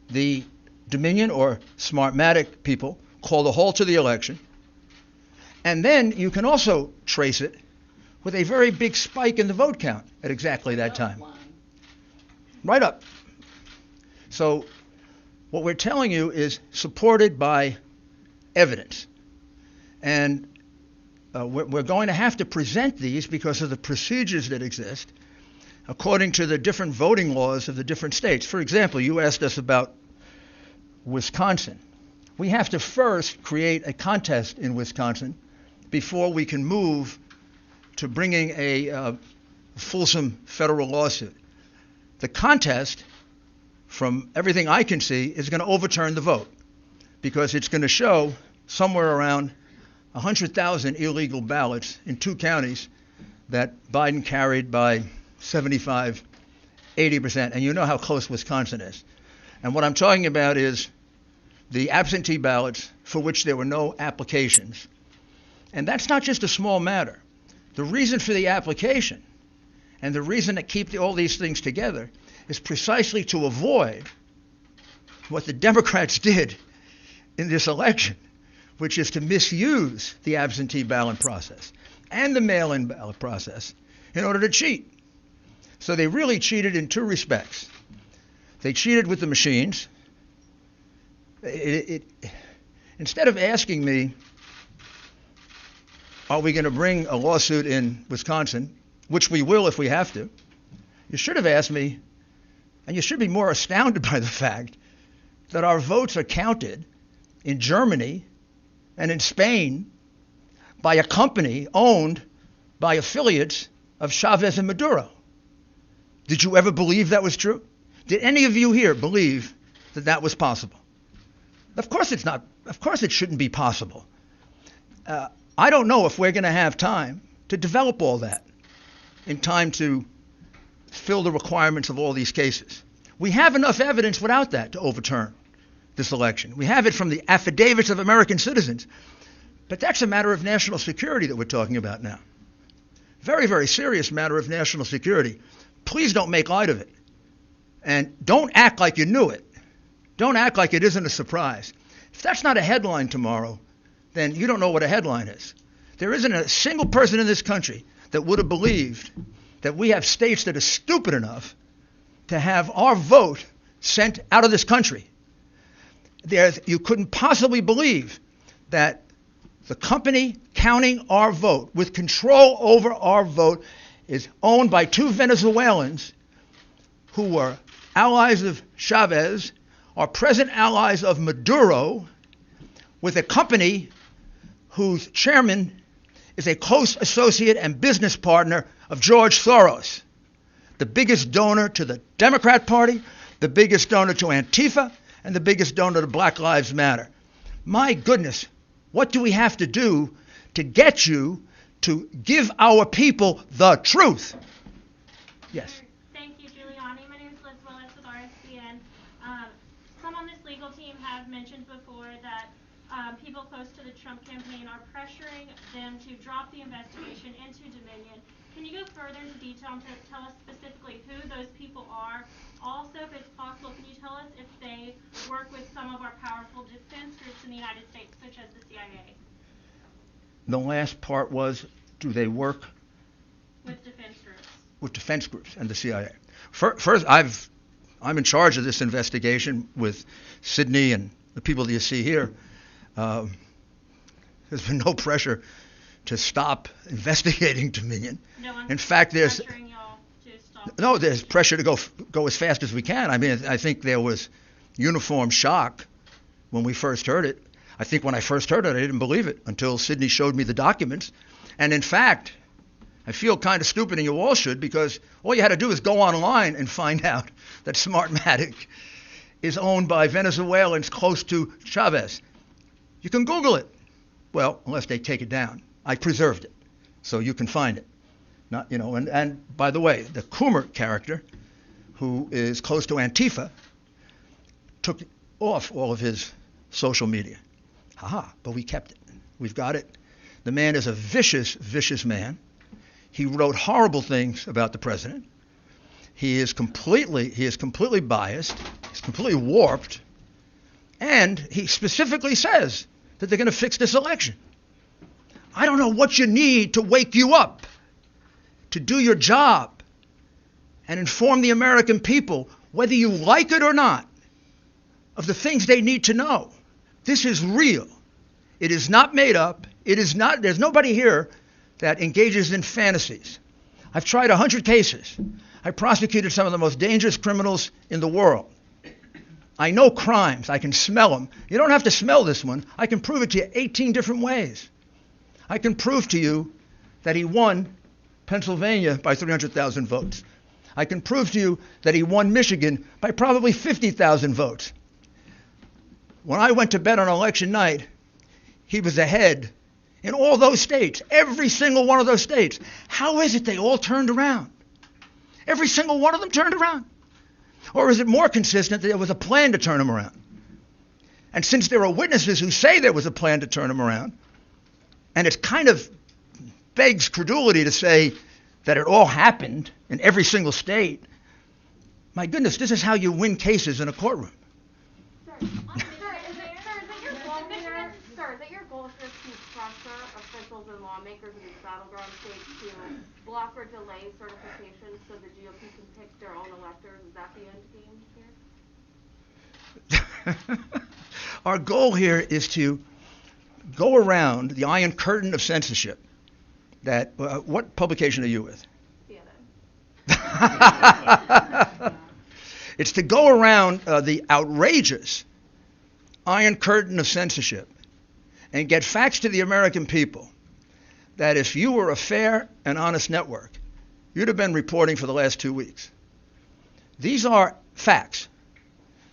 the Dominion or Smartmatic people called a halt to the election. And then you can also trace it with a very big spike in the vote count at exactly that time. Right up. So what we're telling you is supported by evidence. And we're going to have to present these because of the procedures that exist according to the different voting laws of the different states. For example, you asked us about Wisconsin. We have to first create a contest in Wisconsin before we can move to bringing a fulsome federal lawsuit. The contest, from everything I can see, is going to overturn the vote because it's going to show somewhere around 100,000 illegal ballots in 2 counties that Biden carried by 75, 80%. And you know how close Wisconsin is. And what I'm talking about is the absentee ballots for which there were no applications. And that's not just a small matter. The reason for the application and the reason to keep all these things together is precisely to avoid what the Democrats did in this election, which is to misuse the absentee ballot process and the mail-in ballot process in order to cheat. So they really cheated in 2 respects. They cheated with the machines. Instead of asking me, are we going to bring a lawsuit in Wisconsin, which we will if we have to, you should have asked me, and you should be more astounded by the fact that our votes are counted in Germany and in Spain by a company owned by affiliates of Chavez and Maduro. Did you ever believe that was true? Did any of you here believe that that was possible? Of course it's not. Of course it shouldn't be possible. I don't know if we're going to have time to develop all that in time to fill the requirements of all these cases. We have enough evidence without that to overturn this election. We have it from the affidavits of American citizens. But that's a matter of national security that we're talking about now. Very, very serious matter of national security. Please don't make light of it. And don't act like you knew it. Don't act like it isn't a surprise. If that's not a headline tomorrow, then you don't know what a headline is. There isn't a single person in this country that would have believed that we have states that are stupid enough to have our vote sent out of this country. You couldn't possibly believe that the company counting our vote, with control over our vote, is owned by 2 Venezuelans who were allies of Chavez, are present allies of Maduro, with a company whose chairman is a close associate and business partner of George Soros, the biggest donor to the Democrat Party, the biggest donor to Antifa, and the biggest donor to Black Lives Matter. My goodness, what do we have to do to get you to give our people the truth? Yes. Thank you, Giuliani. My name is Liz Willis with RSCN. Some on this legal team have mentioned before that people close to the Trump campaign are pressuring them to drop the investigation into Dominion. Can you go further into detail and tell us specifically who those people are? Also, if it's possible, can you tell us if they work with some of our powerful defense groups in the United States, such as the CIA? The last part was, do they work with defense groups? With defense groups and the CIA. First, I've I'm in charge of this investigation with Sydney and the people that you see here. There's been no pressure to stop investigating Dominion. No one's In fact, there's pressuring y'all to stop. no, there's pressure to go as fast as we can. I mean, I think there was uniform shock when we first heard it. I think when I first heard it, I didn't believe it until Sydney showed me the documents. And in fact, I feel kind of stupid, and you all should, because all you had to do is go online and find out that Smartmatic is owned by Venezuelans close to Chavez. You can Google it. Well, unless they take it down. I preserved it, so you can find it. Not, you know, and by the way, the Coomer character, who is close to Antifa, took off all of his social media. Haha, but we kept it. We've got it. The man is a vicious, vicious man. He wrote horrible things about the president. He is completely biased. He's completely warped. And he specifically says that they're going to fix this election. I don't know what you need to wake you up, to do your job, and inform the American people, whether you like it or not, of the things they need to know. This is real. It is not made up. It is not. There's nobody here that engages in fantasies. I've tried 100 cases. I prosecuted some of the most dangerous criminals in the world. I know crimes. I can smell them. You don't have to smell this one. I can prove it to you 18 different ways. I can prove to you that he won Pennsylvania by 300,000 votes. I can prove to you that he won Michigan by probably 50,000 votes. When I went to bed on election night, he was ahead in all those states, every single one of those states. How is it they all turned around? Every single one of them turned around? Or is it more consistent that there was a plan to turn them around? And since there are witnesses who say there was a plan to turn them around, and it kind of begs credulity to say that it all happened in every single state, my goodness, this is how you win cases in a courtroom. Sir, is it your goal here to pressure officials and lawmakers in these battleground states to block or delay certification so the GOP can pick their own electors? Is that the end game here? Our goal here is to go around the Iron Curtain of censorship. That what publication are you with? CNN. It's to go around the outrageous Iron Curtain of censorship and get facts to the American people that if you were a fair and honest network, you'd have been reporting for the last 2 weeks. These are facts.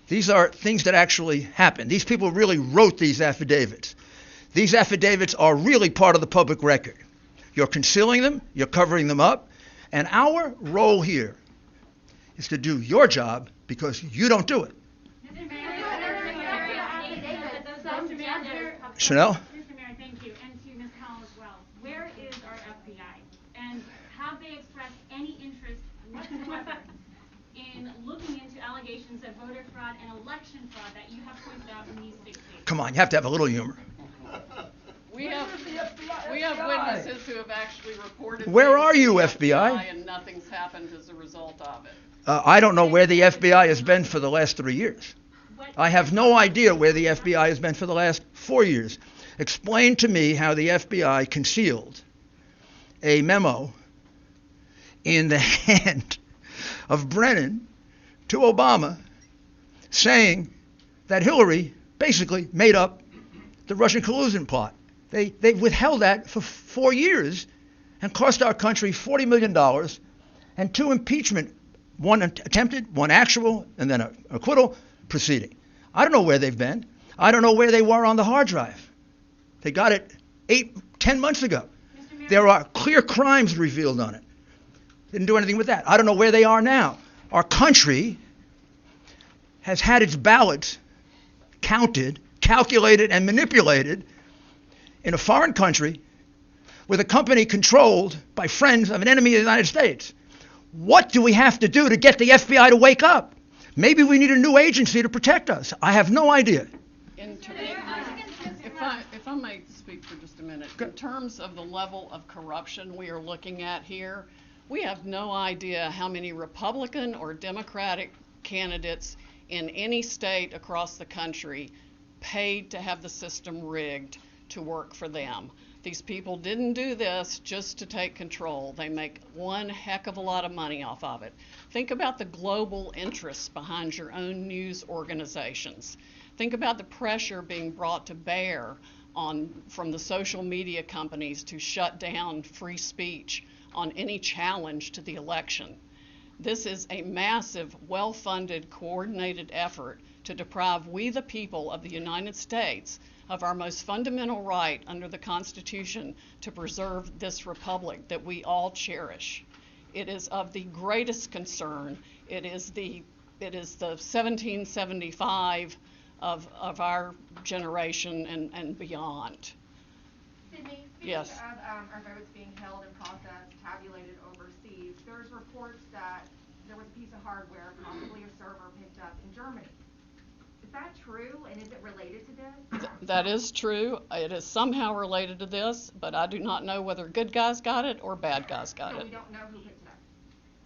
These are things that actually happened. These people really wrote these affidavits. These affidavits are really part of the public record. You're concealing them, you're covering them up, and our role here is to do your job because you don't do it. Chanel? Mr. Mayor, thank you, and to Ms. Howell as well. Where is our FBI? And have they expressed any interest whatsoever in looking into allegations of voter fraud and election fraud that you have pointed out in these 6 states? Come on, you have to have a little humor. We have witnesses who have actually reported. Where are you, things to the FBI? And nothing's happened as a result of it. I don't know where the FBI has been for the last 3 years. I have no idea where the FBI has been for the last 4 years. Explain to me how the FBI concealed a memo in the hand of Brennan to Obama saying that Hillary basically made up the Russian collusion plot. They withheld that for 4 years and cost our country $40 million and 2 impeachment, one attempted, one actual, and then an acquittal proceeding. I don't know where they've been. I don't know where they were on the hard drive. They got it 10 months ago. There are clear crimes revealed on it. Didn't do anything with that. I don't know where they are now. Our country has had its ballots counted, calculated, and manipulated in a foreign country with a company controlled by friends of an enemy of the United States. What do we have to do to get the FBI to wake up? Maybe we need a new agency to protect us. I have no idea. If I may speak for just a minute. In terms of the level of corruption we are looking at here, we have no idea how many Republican or Democratic candidates in any state across the country paid to have the system rigged to work for them. These people didn't do this just to take control. They make one heck of a lot of money off of it. Think about the global interests behind your own news organizations. Think about the pressure being brought to bear from the social media companies to shut down free speech on any challenge to the election. This is a massive, well-funded, coordinated effort to deprive we the people of the United States of our most fundamental right under the Constitution to preserve this republic that we all cherish. It is of the greatest concern. It is the 1775 of our generation and beyond. Sydney, speaking Yes. of our votes being held and processed, tabulated overseas, there's reports that there was a piece of hardware, possibly a server, picked up in Germany. Is that true, and is it related to this? That is true. It is somehow related to this, but I do not know whether good guys got it or bad guys got So it. we don't know who picked it up.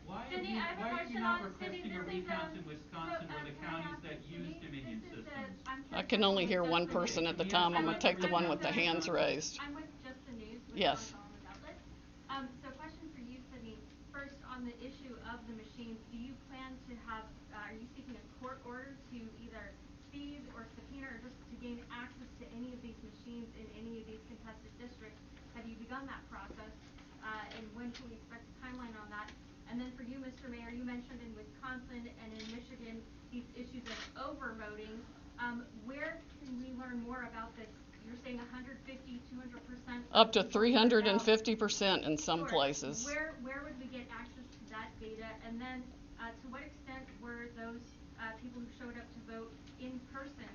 Why are Cindy, you, I have a why are you question not on- Cindy, requesting a this is, recount in Wisconsin where the counties that use Dominion systems? I can only hear one person at the time. I'm going to take the one with the hands raised. I'm with Just the News. With Yes. Outlets. So question for you, Sydney. First, on the issue of the machines, do you plan to have, are you seeking a court order to either seize or subpoena or just to gain access to any of these machines in any of these contested districts? Have you begun that process? And when can we expect a timeline on that? And then for you, Mr. Mayor, you mentioned in Wisconsin and in Michigan these issues of overvoting. Where can we learn more about this? You're saying 150, 200%? Up to 350% in some Sure. places. Where would we get access to that data? And then to what extent were those people who showed up to vote in person?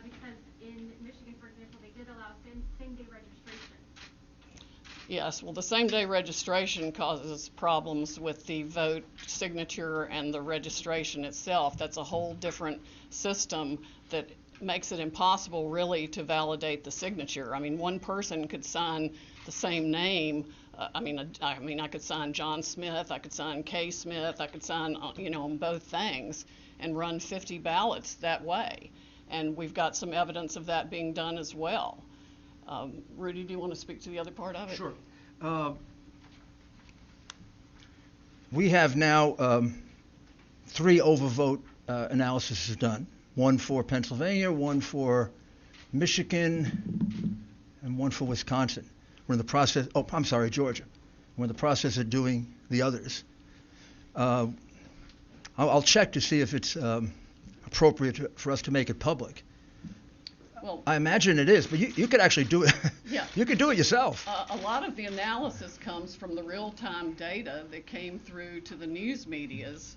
Because in Michigan, for example, they did allow same-day registration. Yes, well, the same-day registration causes problems with the vote signature and the registration itself. That's a whole different system that makes it impossible, really, to validate the signature. I mean, one person could sign the same name. I could sign John Smith, I could sign Kay Smith, I could sign, on both things and run 50 ballots that way. And we've got some evidence of that being done as well. Rudy, do you want to speak to the other part of it? Sure. We have now 3 overvote analyses done. One for Pennsylvania, one for Michigan, and one for Wisconsin. We're in the process, Georgia. We're in the process of doing the others. I'll check to see if it's appropriate for us to make it public. Well, I imagine it is, but you could actually do it. Yeah. You could do it yourself. A lot of the analysis comes from the real-time data that came through to the news medias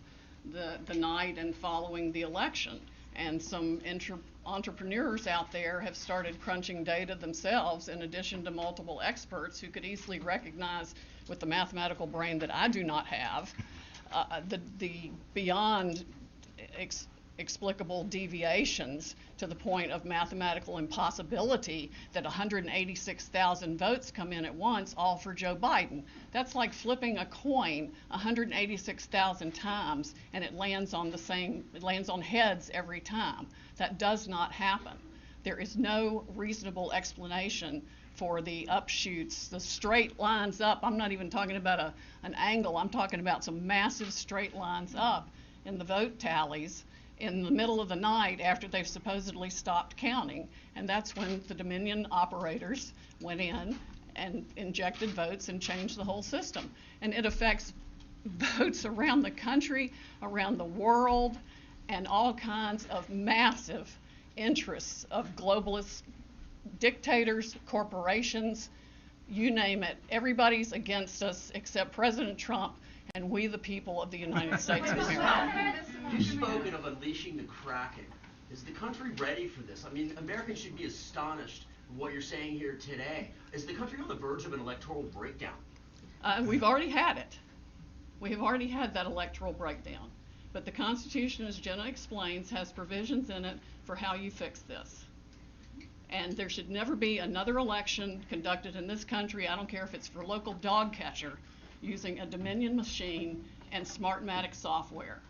the night and following the election. And some entrepreneurs out there have started crunching data themselves, in addition to multiple experts who could easily recognize, with the mathematical brain that I do not have, the beyond explicable deviations to the point of mathematical impossibility that 186,000 votes come in at once, all for Joe Biden. That's like flipping a coin 186,000 times and it lands on heads every time. That does not happen. There is no reasonable explanation for the upshoots, the straight lines up. I'm not even talking about an angle. I'm talking about some massive straight lines up in the vote tallies in the middle of the night after they've supposedly stopped counting. And that's when the Dominion operators went in and injected votes and changed the whole system. And it affects votes around the country, around the world, and all kinds of massive interests of globalist dictators, corporations, you name it. Everybody's against us except President Trump and we the people of the United States of America. You've spoken of unleashing the Kraken. Is the country ready for this? I mean, Americans should be astonished at what you're saying here today. Is the country on the verge of an electoral breakdown? We've already had it. We have already had that electoral breakdown. But the Constitution, as Jenna explains, has provisions in it for how you fix this. And there should never be another election conducted in this country, I don't care if it's for local dog catcher, using a Dominion machine and Smartmatic software.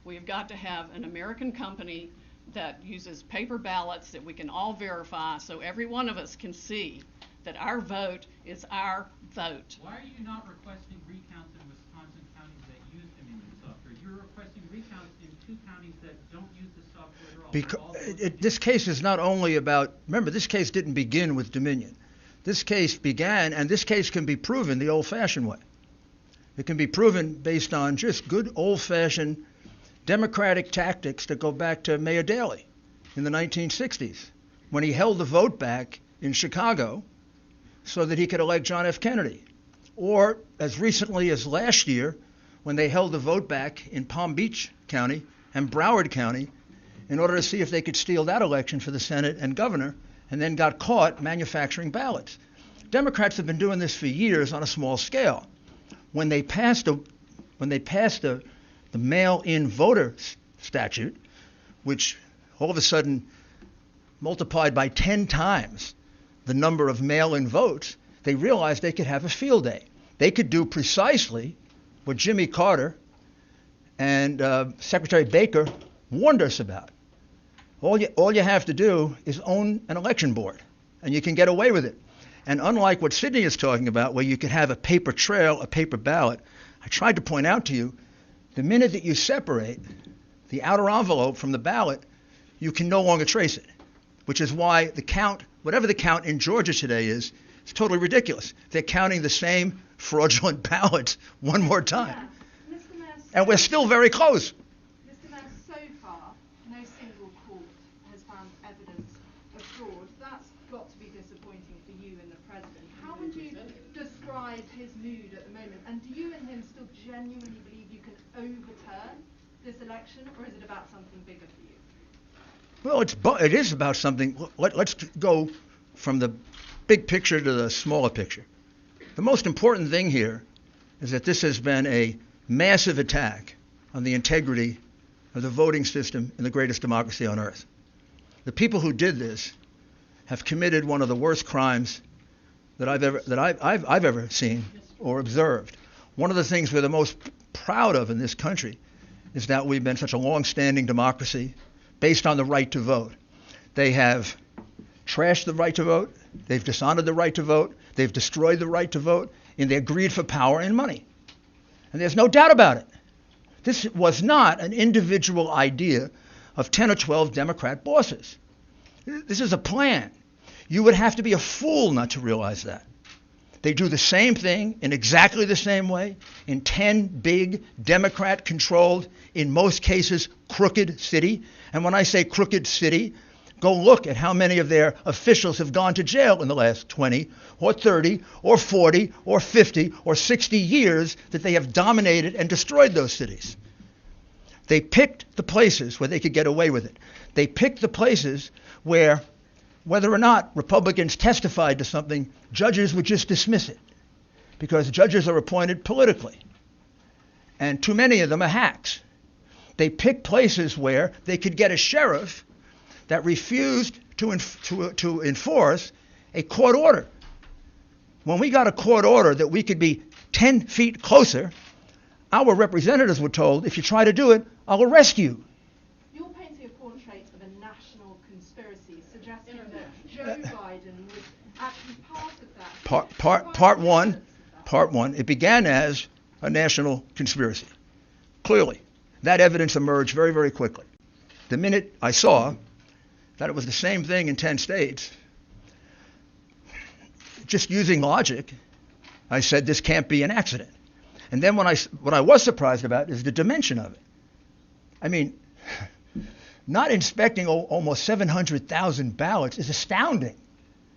We've got to have an American company that uses paper ballots that we can all verify so every one of us can see that our vote is our vote. Why are you not requesting recounts in Wisconsin counties that use Dominion software? You're requesting recounts in 2 counties that don't use the software at all. Because this case is not only about, remember, this case didn't begin with Dominion. This case began, and this case can be proven the old-fashioned way. It can be proven based on just good old-fashioned democratic tactics that go back to Mayor Daley in the 1960s, when he held the vote back in Chicago so that he could elect John F. Kennedy. Or as recently as last year, when they held the vote back in Palm Beach County and Broward County in order to see if they could steal that election for the Senate and governor, and then got caught manufacturing ballots. Democrats have been doing this for years on a small scale. When they passed the mail-in voter statute, which all of a sudden multiplied by 10 times the number of mail-in votes, they realized they could have a field day. They could do precisely what Jimmy Carter and Secretary Baker warned us about. All you have to do is own an election board, and you can get away with it. And unlike what Sydney is talking about, where you could have a paper trail, a paper ballot, I tried to point out to you, the minute that you separate the outer envelope from the ballot, you can no longer trace it, which is why the count, whatever the count in Georgia today is totally ridiculous. They're counting the same fraudulent ballots one more time. Yeah. Mr. Mayor, and we're still very close. Mr. Mayor, so far, no single court has found evidence of fraud. That's got to be disappointing for you and the President. How would you describe his mood at the moment? And do you and him still genuinely believe you can overturn this election, or is it about something bigger for you? Well, it is about something. Let's go from the big picture to the smaller picture. The most important thing here is that this has been a massive attack on the integrity of the voting system in the greatest democracy on earth. The people who did this have committed one of the worst crimes that I've ever seen or observed. One of the things we're the most proud of in this country is that we've been such a long-standing democracy based on the right to vote. They have trashed the right to vote. They've dishonored the right to vote. They've destroyed the right to vote in their greed for power and money. And there's no doubt about it. This was not an individual idea of 10 or 12 Democrat bosses. This is a plan. You would have to be a fool not to realize that. They do the same thing in exactly the same way in 10 big Democrat-controlled, in most cases, crooked city. And when I say crooked city, go look at how many of their officials have gone to jail in the last 20 or 30 or 40 or 50 or 60 years that they have dominated and destroyed those cities. They picked the places where they could get away with it. They picked the places where, whether or not Republicans testified to something, judges would just dismiss it because judges are appointed politically. And too many of them are hacks. They picked places where they could get a sheriff that refused to enforce a court order. When we got a court order that we could be 10 feet closer, our representatives were told, if you try to do it, I'll arrest you. You're painting a portrait of a national conspiracy, suggesting that Joe Biden was actually part of that. Part one, it began as a national conspiracy. Clearly, that evidence emerged very, very quickly. The minute I saw that it was the same thing in 10 states, just using logic, I said this can't be an accident. And then what I was surprised about is the dimension of it. I mean, not inspecting almost 700,000 ballots is astounding.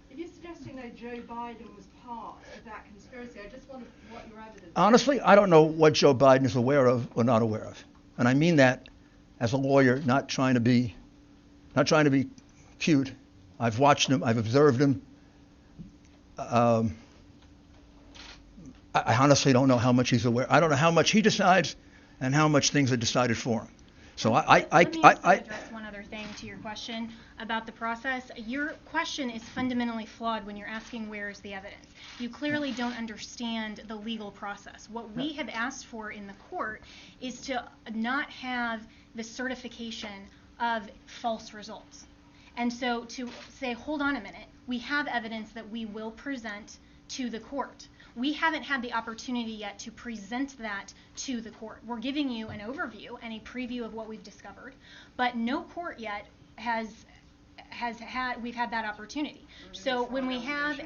If you're suggesting that Joe Biden was part of that conspiracy, I just wonder what your evidence is. Honestly, I don't know what Joe Biden is aware of or not aware of. And I mean that as a lawyer, not trying to be cute. I've watched him. I've observed him. I honestly don't know how much he's aware. I don't know how much he decides and how much things are decided for him. So Let me address one other thing to your question about the process. Your question is fundamentally flawed when you're asking where is the evidence. You clearly don't understand the legal process. What we have asked for in the court is to not have the certification of false results. And so to say, hold on a minute, we have evidence that we will present to the court. We haven't had the opportunity yet to present that to the court. We're giving you an overview and a preview of what we've discovered, but no court yet we've had that opportunity. So when we have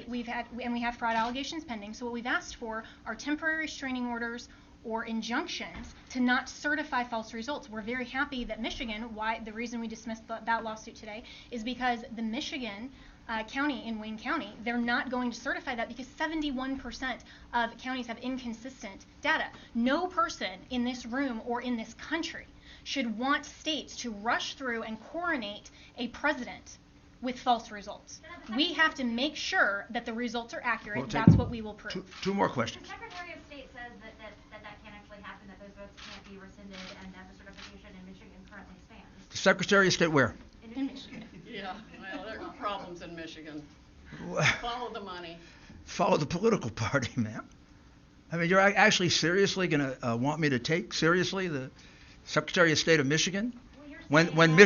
we have fraud allegations pending. So what we've asked for are temporary restraining orders or injunctions to not certify false results. We're very happy that Michigan, the reason we dismissed that lawsuit today is because the Michigan county in Wayne County, they're not going to certify that because 71% of counties have inconsistent data. No person in this room or in this country should want states to rush through and coronate a president with false results. We have to make sure that the results are accurate. That's what we will prove. Two more questions. The Secretary of State says that can't actually happen, that those votes can't be rescinded, and that the certification in Michigan currently stands. The Secretary of State where? In Michigan. Yeah, well, there are problems in Michigan. Follow the money. Follow the political party, ma'am. I mean, you're actually seriously going to want me to take seriously the Secretary of State of Michigan? When the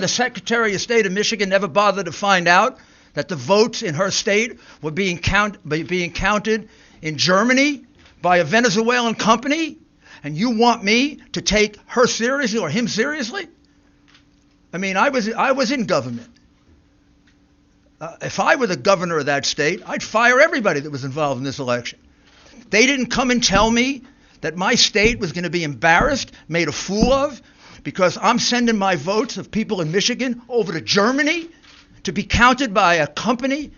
Secretary of State of Michigan never bothered to find out that the votes in her state were being counted in Germany by a Venezuelan company, and you want me to take her seriously or him seriously? I mean, I was in government. If I were the governor of that state, I'd fire everybody that was involved in this election. They didn't come and tell me that my state was going to be embarrassed, made a fool of, because I'm sending my votes of people in Michigan over to Germany to be counted by a company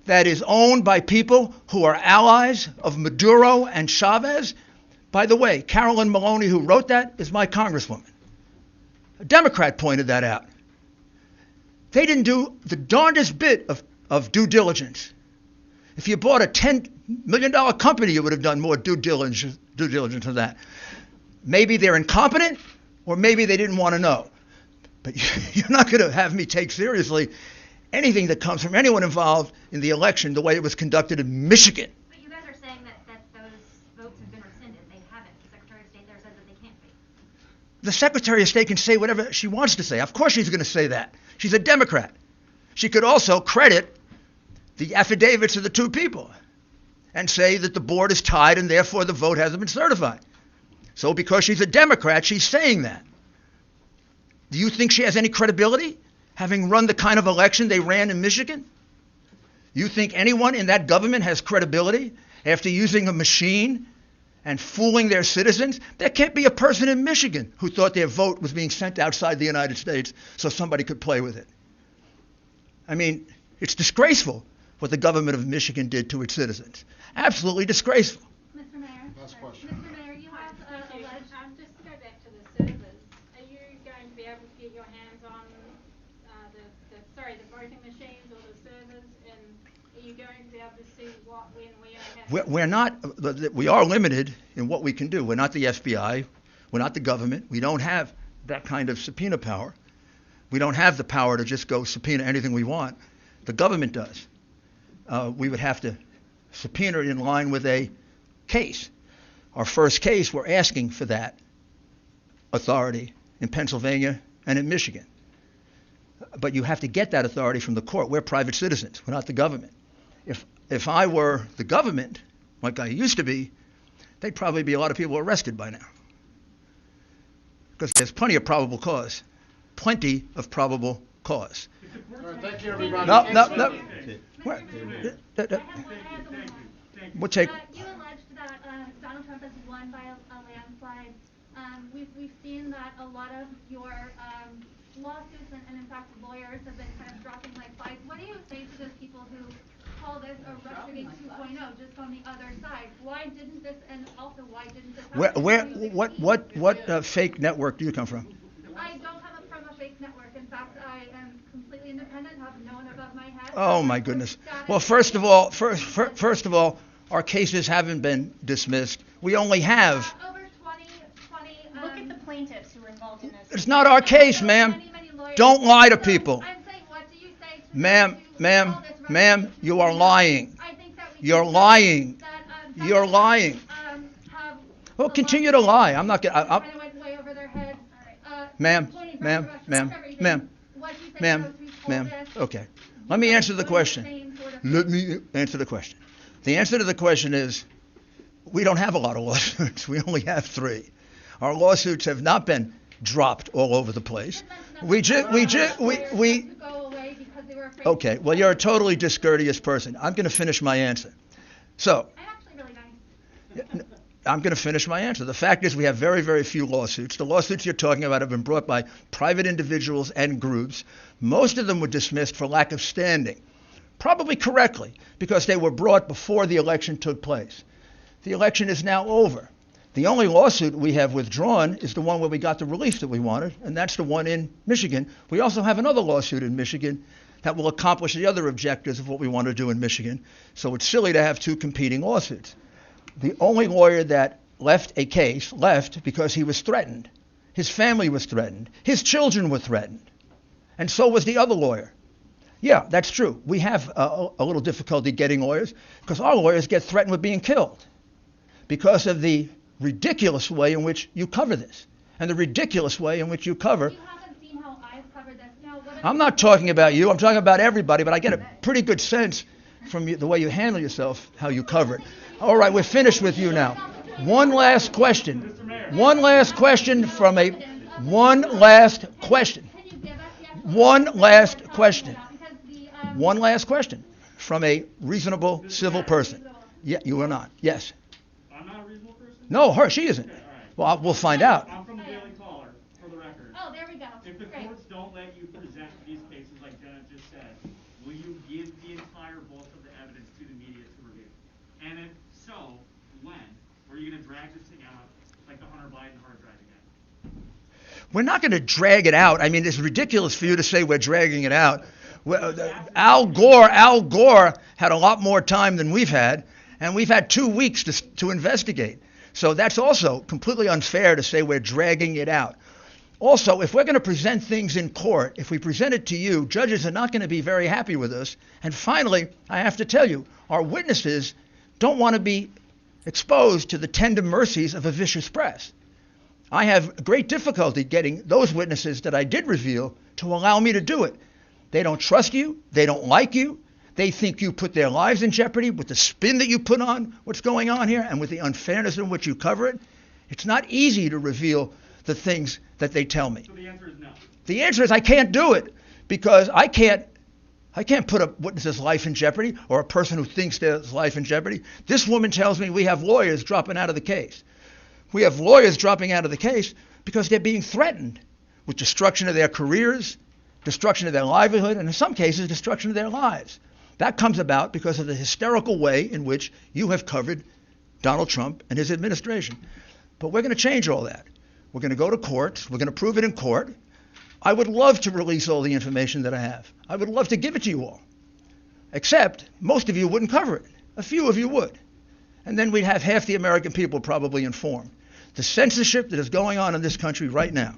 that is owned by people who are allies of Maduro and Chavez. By the way, Carolyn Maloney, who wrote that, is my congresswoman. A Democrat pointed that out. They didn't do the darndest bit of due diligence. If you bought a $10 million company, you would have done more due diligence than that. Maybe they're incompetent, or maybe they didn't want to know. But you're not going to have me take seriously anything that comes from anyone involved in the election the way it was conducted in Michigan. But you guys are saying that those votes have been rescinded. They haven't. The Secretary of State there says that they can't be. The Secretary of State can say whatever she wants to say. Of course she's going to say that. She's a Democrat. She could also credit the affidavits of the two people and say that the board is tied and therefore the vote hasn't been certified. So because she's a Democrat, she's saying that. Do you think she has any credibility, having run the kind of election they ran in Michigan? You think anyone in that government has credibility after using a machine and fooling their citizens? There can't be a person in Michigan who thought their vote was being sent outside the United States so somebody could play with it. I mean, it's disgraceful what the government of Michigan did to its citizens. Absolutely disgraceful. Mr. Mayor. Last question. Mr. Mayor, you have alleged, just to go back to the servers, are you going to be able to get your hands on the voting machines or the servers, and are you going to be able to see what, when, where, and how? We are limited in what we can do. We're not the FBI. We're not the government. We don't have that kind of subpoena power. We don't have the power to just go subpoena anything we want. The government does. We would have to subpoena it in line with a case. Our first case, we're asking for that authority in Pennsylvania and in Michigan. But you have to get that authority from the court. We're private citizens. We're not the government. If I were the government, like I used to be, there'd probably be a lot of people arrested by now. Because there's plenty of probable cause. Plenty of probable cause. All right, thank you, everybody. No. We'll take. You alleged that Donald Trump has won by a landslide. We've seen that a lot of your lawsuits and in fact lawyers have been kind of dropping like flies. What do you say to those people who call this a Russiagate 2.0, just on the other side? Why didn't this, and also why didn't this happen? What fake network do you come from? I don't come from a fake network. In fact, I am completely independent, have no one above my head. Oh my goodness. Well, first of all, our cases haven't been dismissed. We only have. Over 20. Look at the plaintiffs who were involved in this. It's not our case, ma'am. Don't lie to people. I'm saying, what do you say to Ma'am, you are lying. You're lying. You're lying. Well, continue to lie. I'm not going to. Ma'am, ma'am, ma'am, ma'am, ma'am, okay. Let me answer the question. Let me answer the question. The answer to the question is, we don't have a lot of lawsuits. We only have 3. Our lawsuits have not been dropped all over the place. Okay, well, you're a totally discourteous person. I'm going to finish my answer. So, I'm actually really nice. I'm going to finish my answer. The fact is we have very, very few lawsuits. The lawsuits you're talking about have been brought by private individuals and groups. Most of them were dismissed for lack of standing, probably correctly, because they were brought before the election took place. The election is now over. The only lawsuit we have withdrawn is the one where we got the relief that we wanted, and that's the one in Michigan. We also have another lawsuit in Michigan that will accomplish the other objectives of what we want to do in Michigan. So it's silly to have 2 competing lawsuits. The only lawyer that left a case left because he was threatened. His family was threatened. His children were threatened. And so was the other lawyer. Yeah, that's true. We have a little difficulty getting lawyers because our lawyers get threatened with being killed because of the ridiculous way in which you cover this and the ridiculous way in which you cover. You haven't seen how I've covered this. Now, I'm not talking about you. I'm talking about everybody, but I get a pretty good sense from the way you handle yourself, how you cover it. All right, we're finished with you now. One last question. One last question from a... One last question. One last question. One last question from a reasonable civil person. Yeah, you are not. Yes. I'm not a reasonable person? No, her. She isn't. Okay, all right. Well, we'll find out. I'm from the Daily Caller, for the record. Oh, there we go. If the courts don't let you present these cases like Jenna just said, will you give the entire bulk of the evidence to the media to review? And if so, when? Or are you going to drag this thing out like the Hunter Biden hard drive again? We're not going to drag it out. I mean, it's ridiculous for you to say we're dragging it out. Al Gore had a lot more time than we've had, and we've had 2 weeks to investigate. So that's also completely unfair to say we're dragging it out. Also, if we're going to present things in court, if we present it to you, judges are not going to be very happy with us. And finally, I have to tell you, our witnesses don't want to be exposed to the tender mercies of a vicious press. I have great difficulty getting those witnesses that I did reveal to allow me to do it. They don't trust you. They don't like you. They think you put their lives in jeopardy with the spin that you put on what's going on here and with the unfairness in which you cover it. It's not easy to reveal the things that they tell me. So the answer is no. The answer is I can't do it because I can't put a witness's life in jeopardy or a person who thinks there's life in jeopardy. This woman tells me we have lawyers dropping out of the case. We have lawyers dropping out of the case because they're being threatened with destruction of their careers, destruction of their livelihood, and in some cases, destruction of their lives. That comes about because of the hysterical way in which you have covered Donald Trump and his administration. But we're going to change all that. We're going to go to court. We're going to prove it in court. I would love to release all the information that I have. I would love to give it to you all. Except most of you wouldn't cover it. A few of you would. And then we'd have half the American people probably informed. The censorship that is going on in this country right now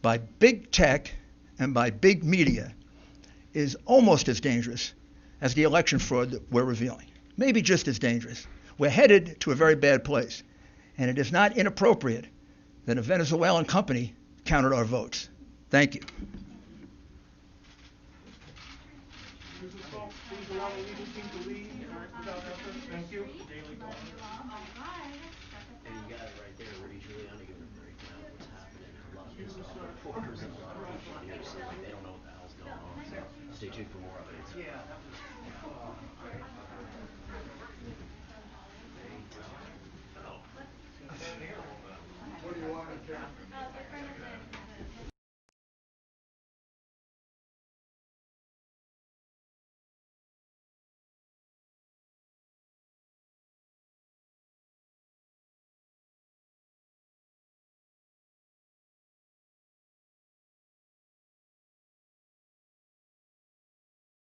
by big tech and by big media is almost as dangerous as the election fraud that we're revealing. Maybe just as dangerous. We're headed to a very bad place. And it is not inappropriate that a Venezuelan company counted our votes. Thank you. Please allow the legal team to leave without effort. Thank you. And you got it right there, Rudy Giuliani giving a breakdown of what's happening. A lot of this reporters and a lot of people here saying they don't know what the hell's going on. So stay tuned for more updates. Yeah.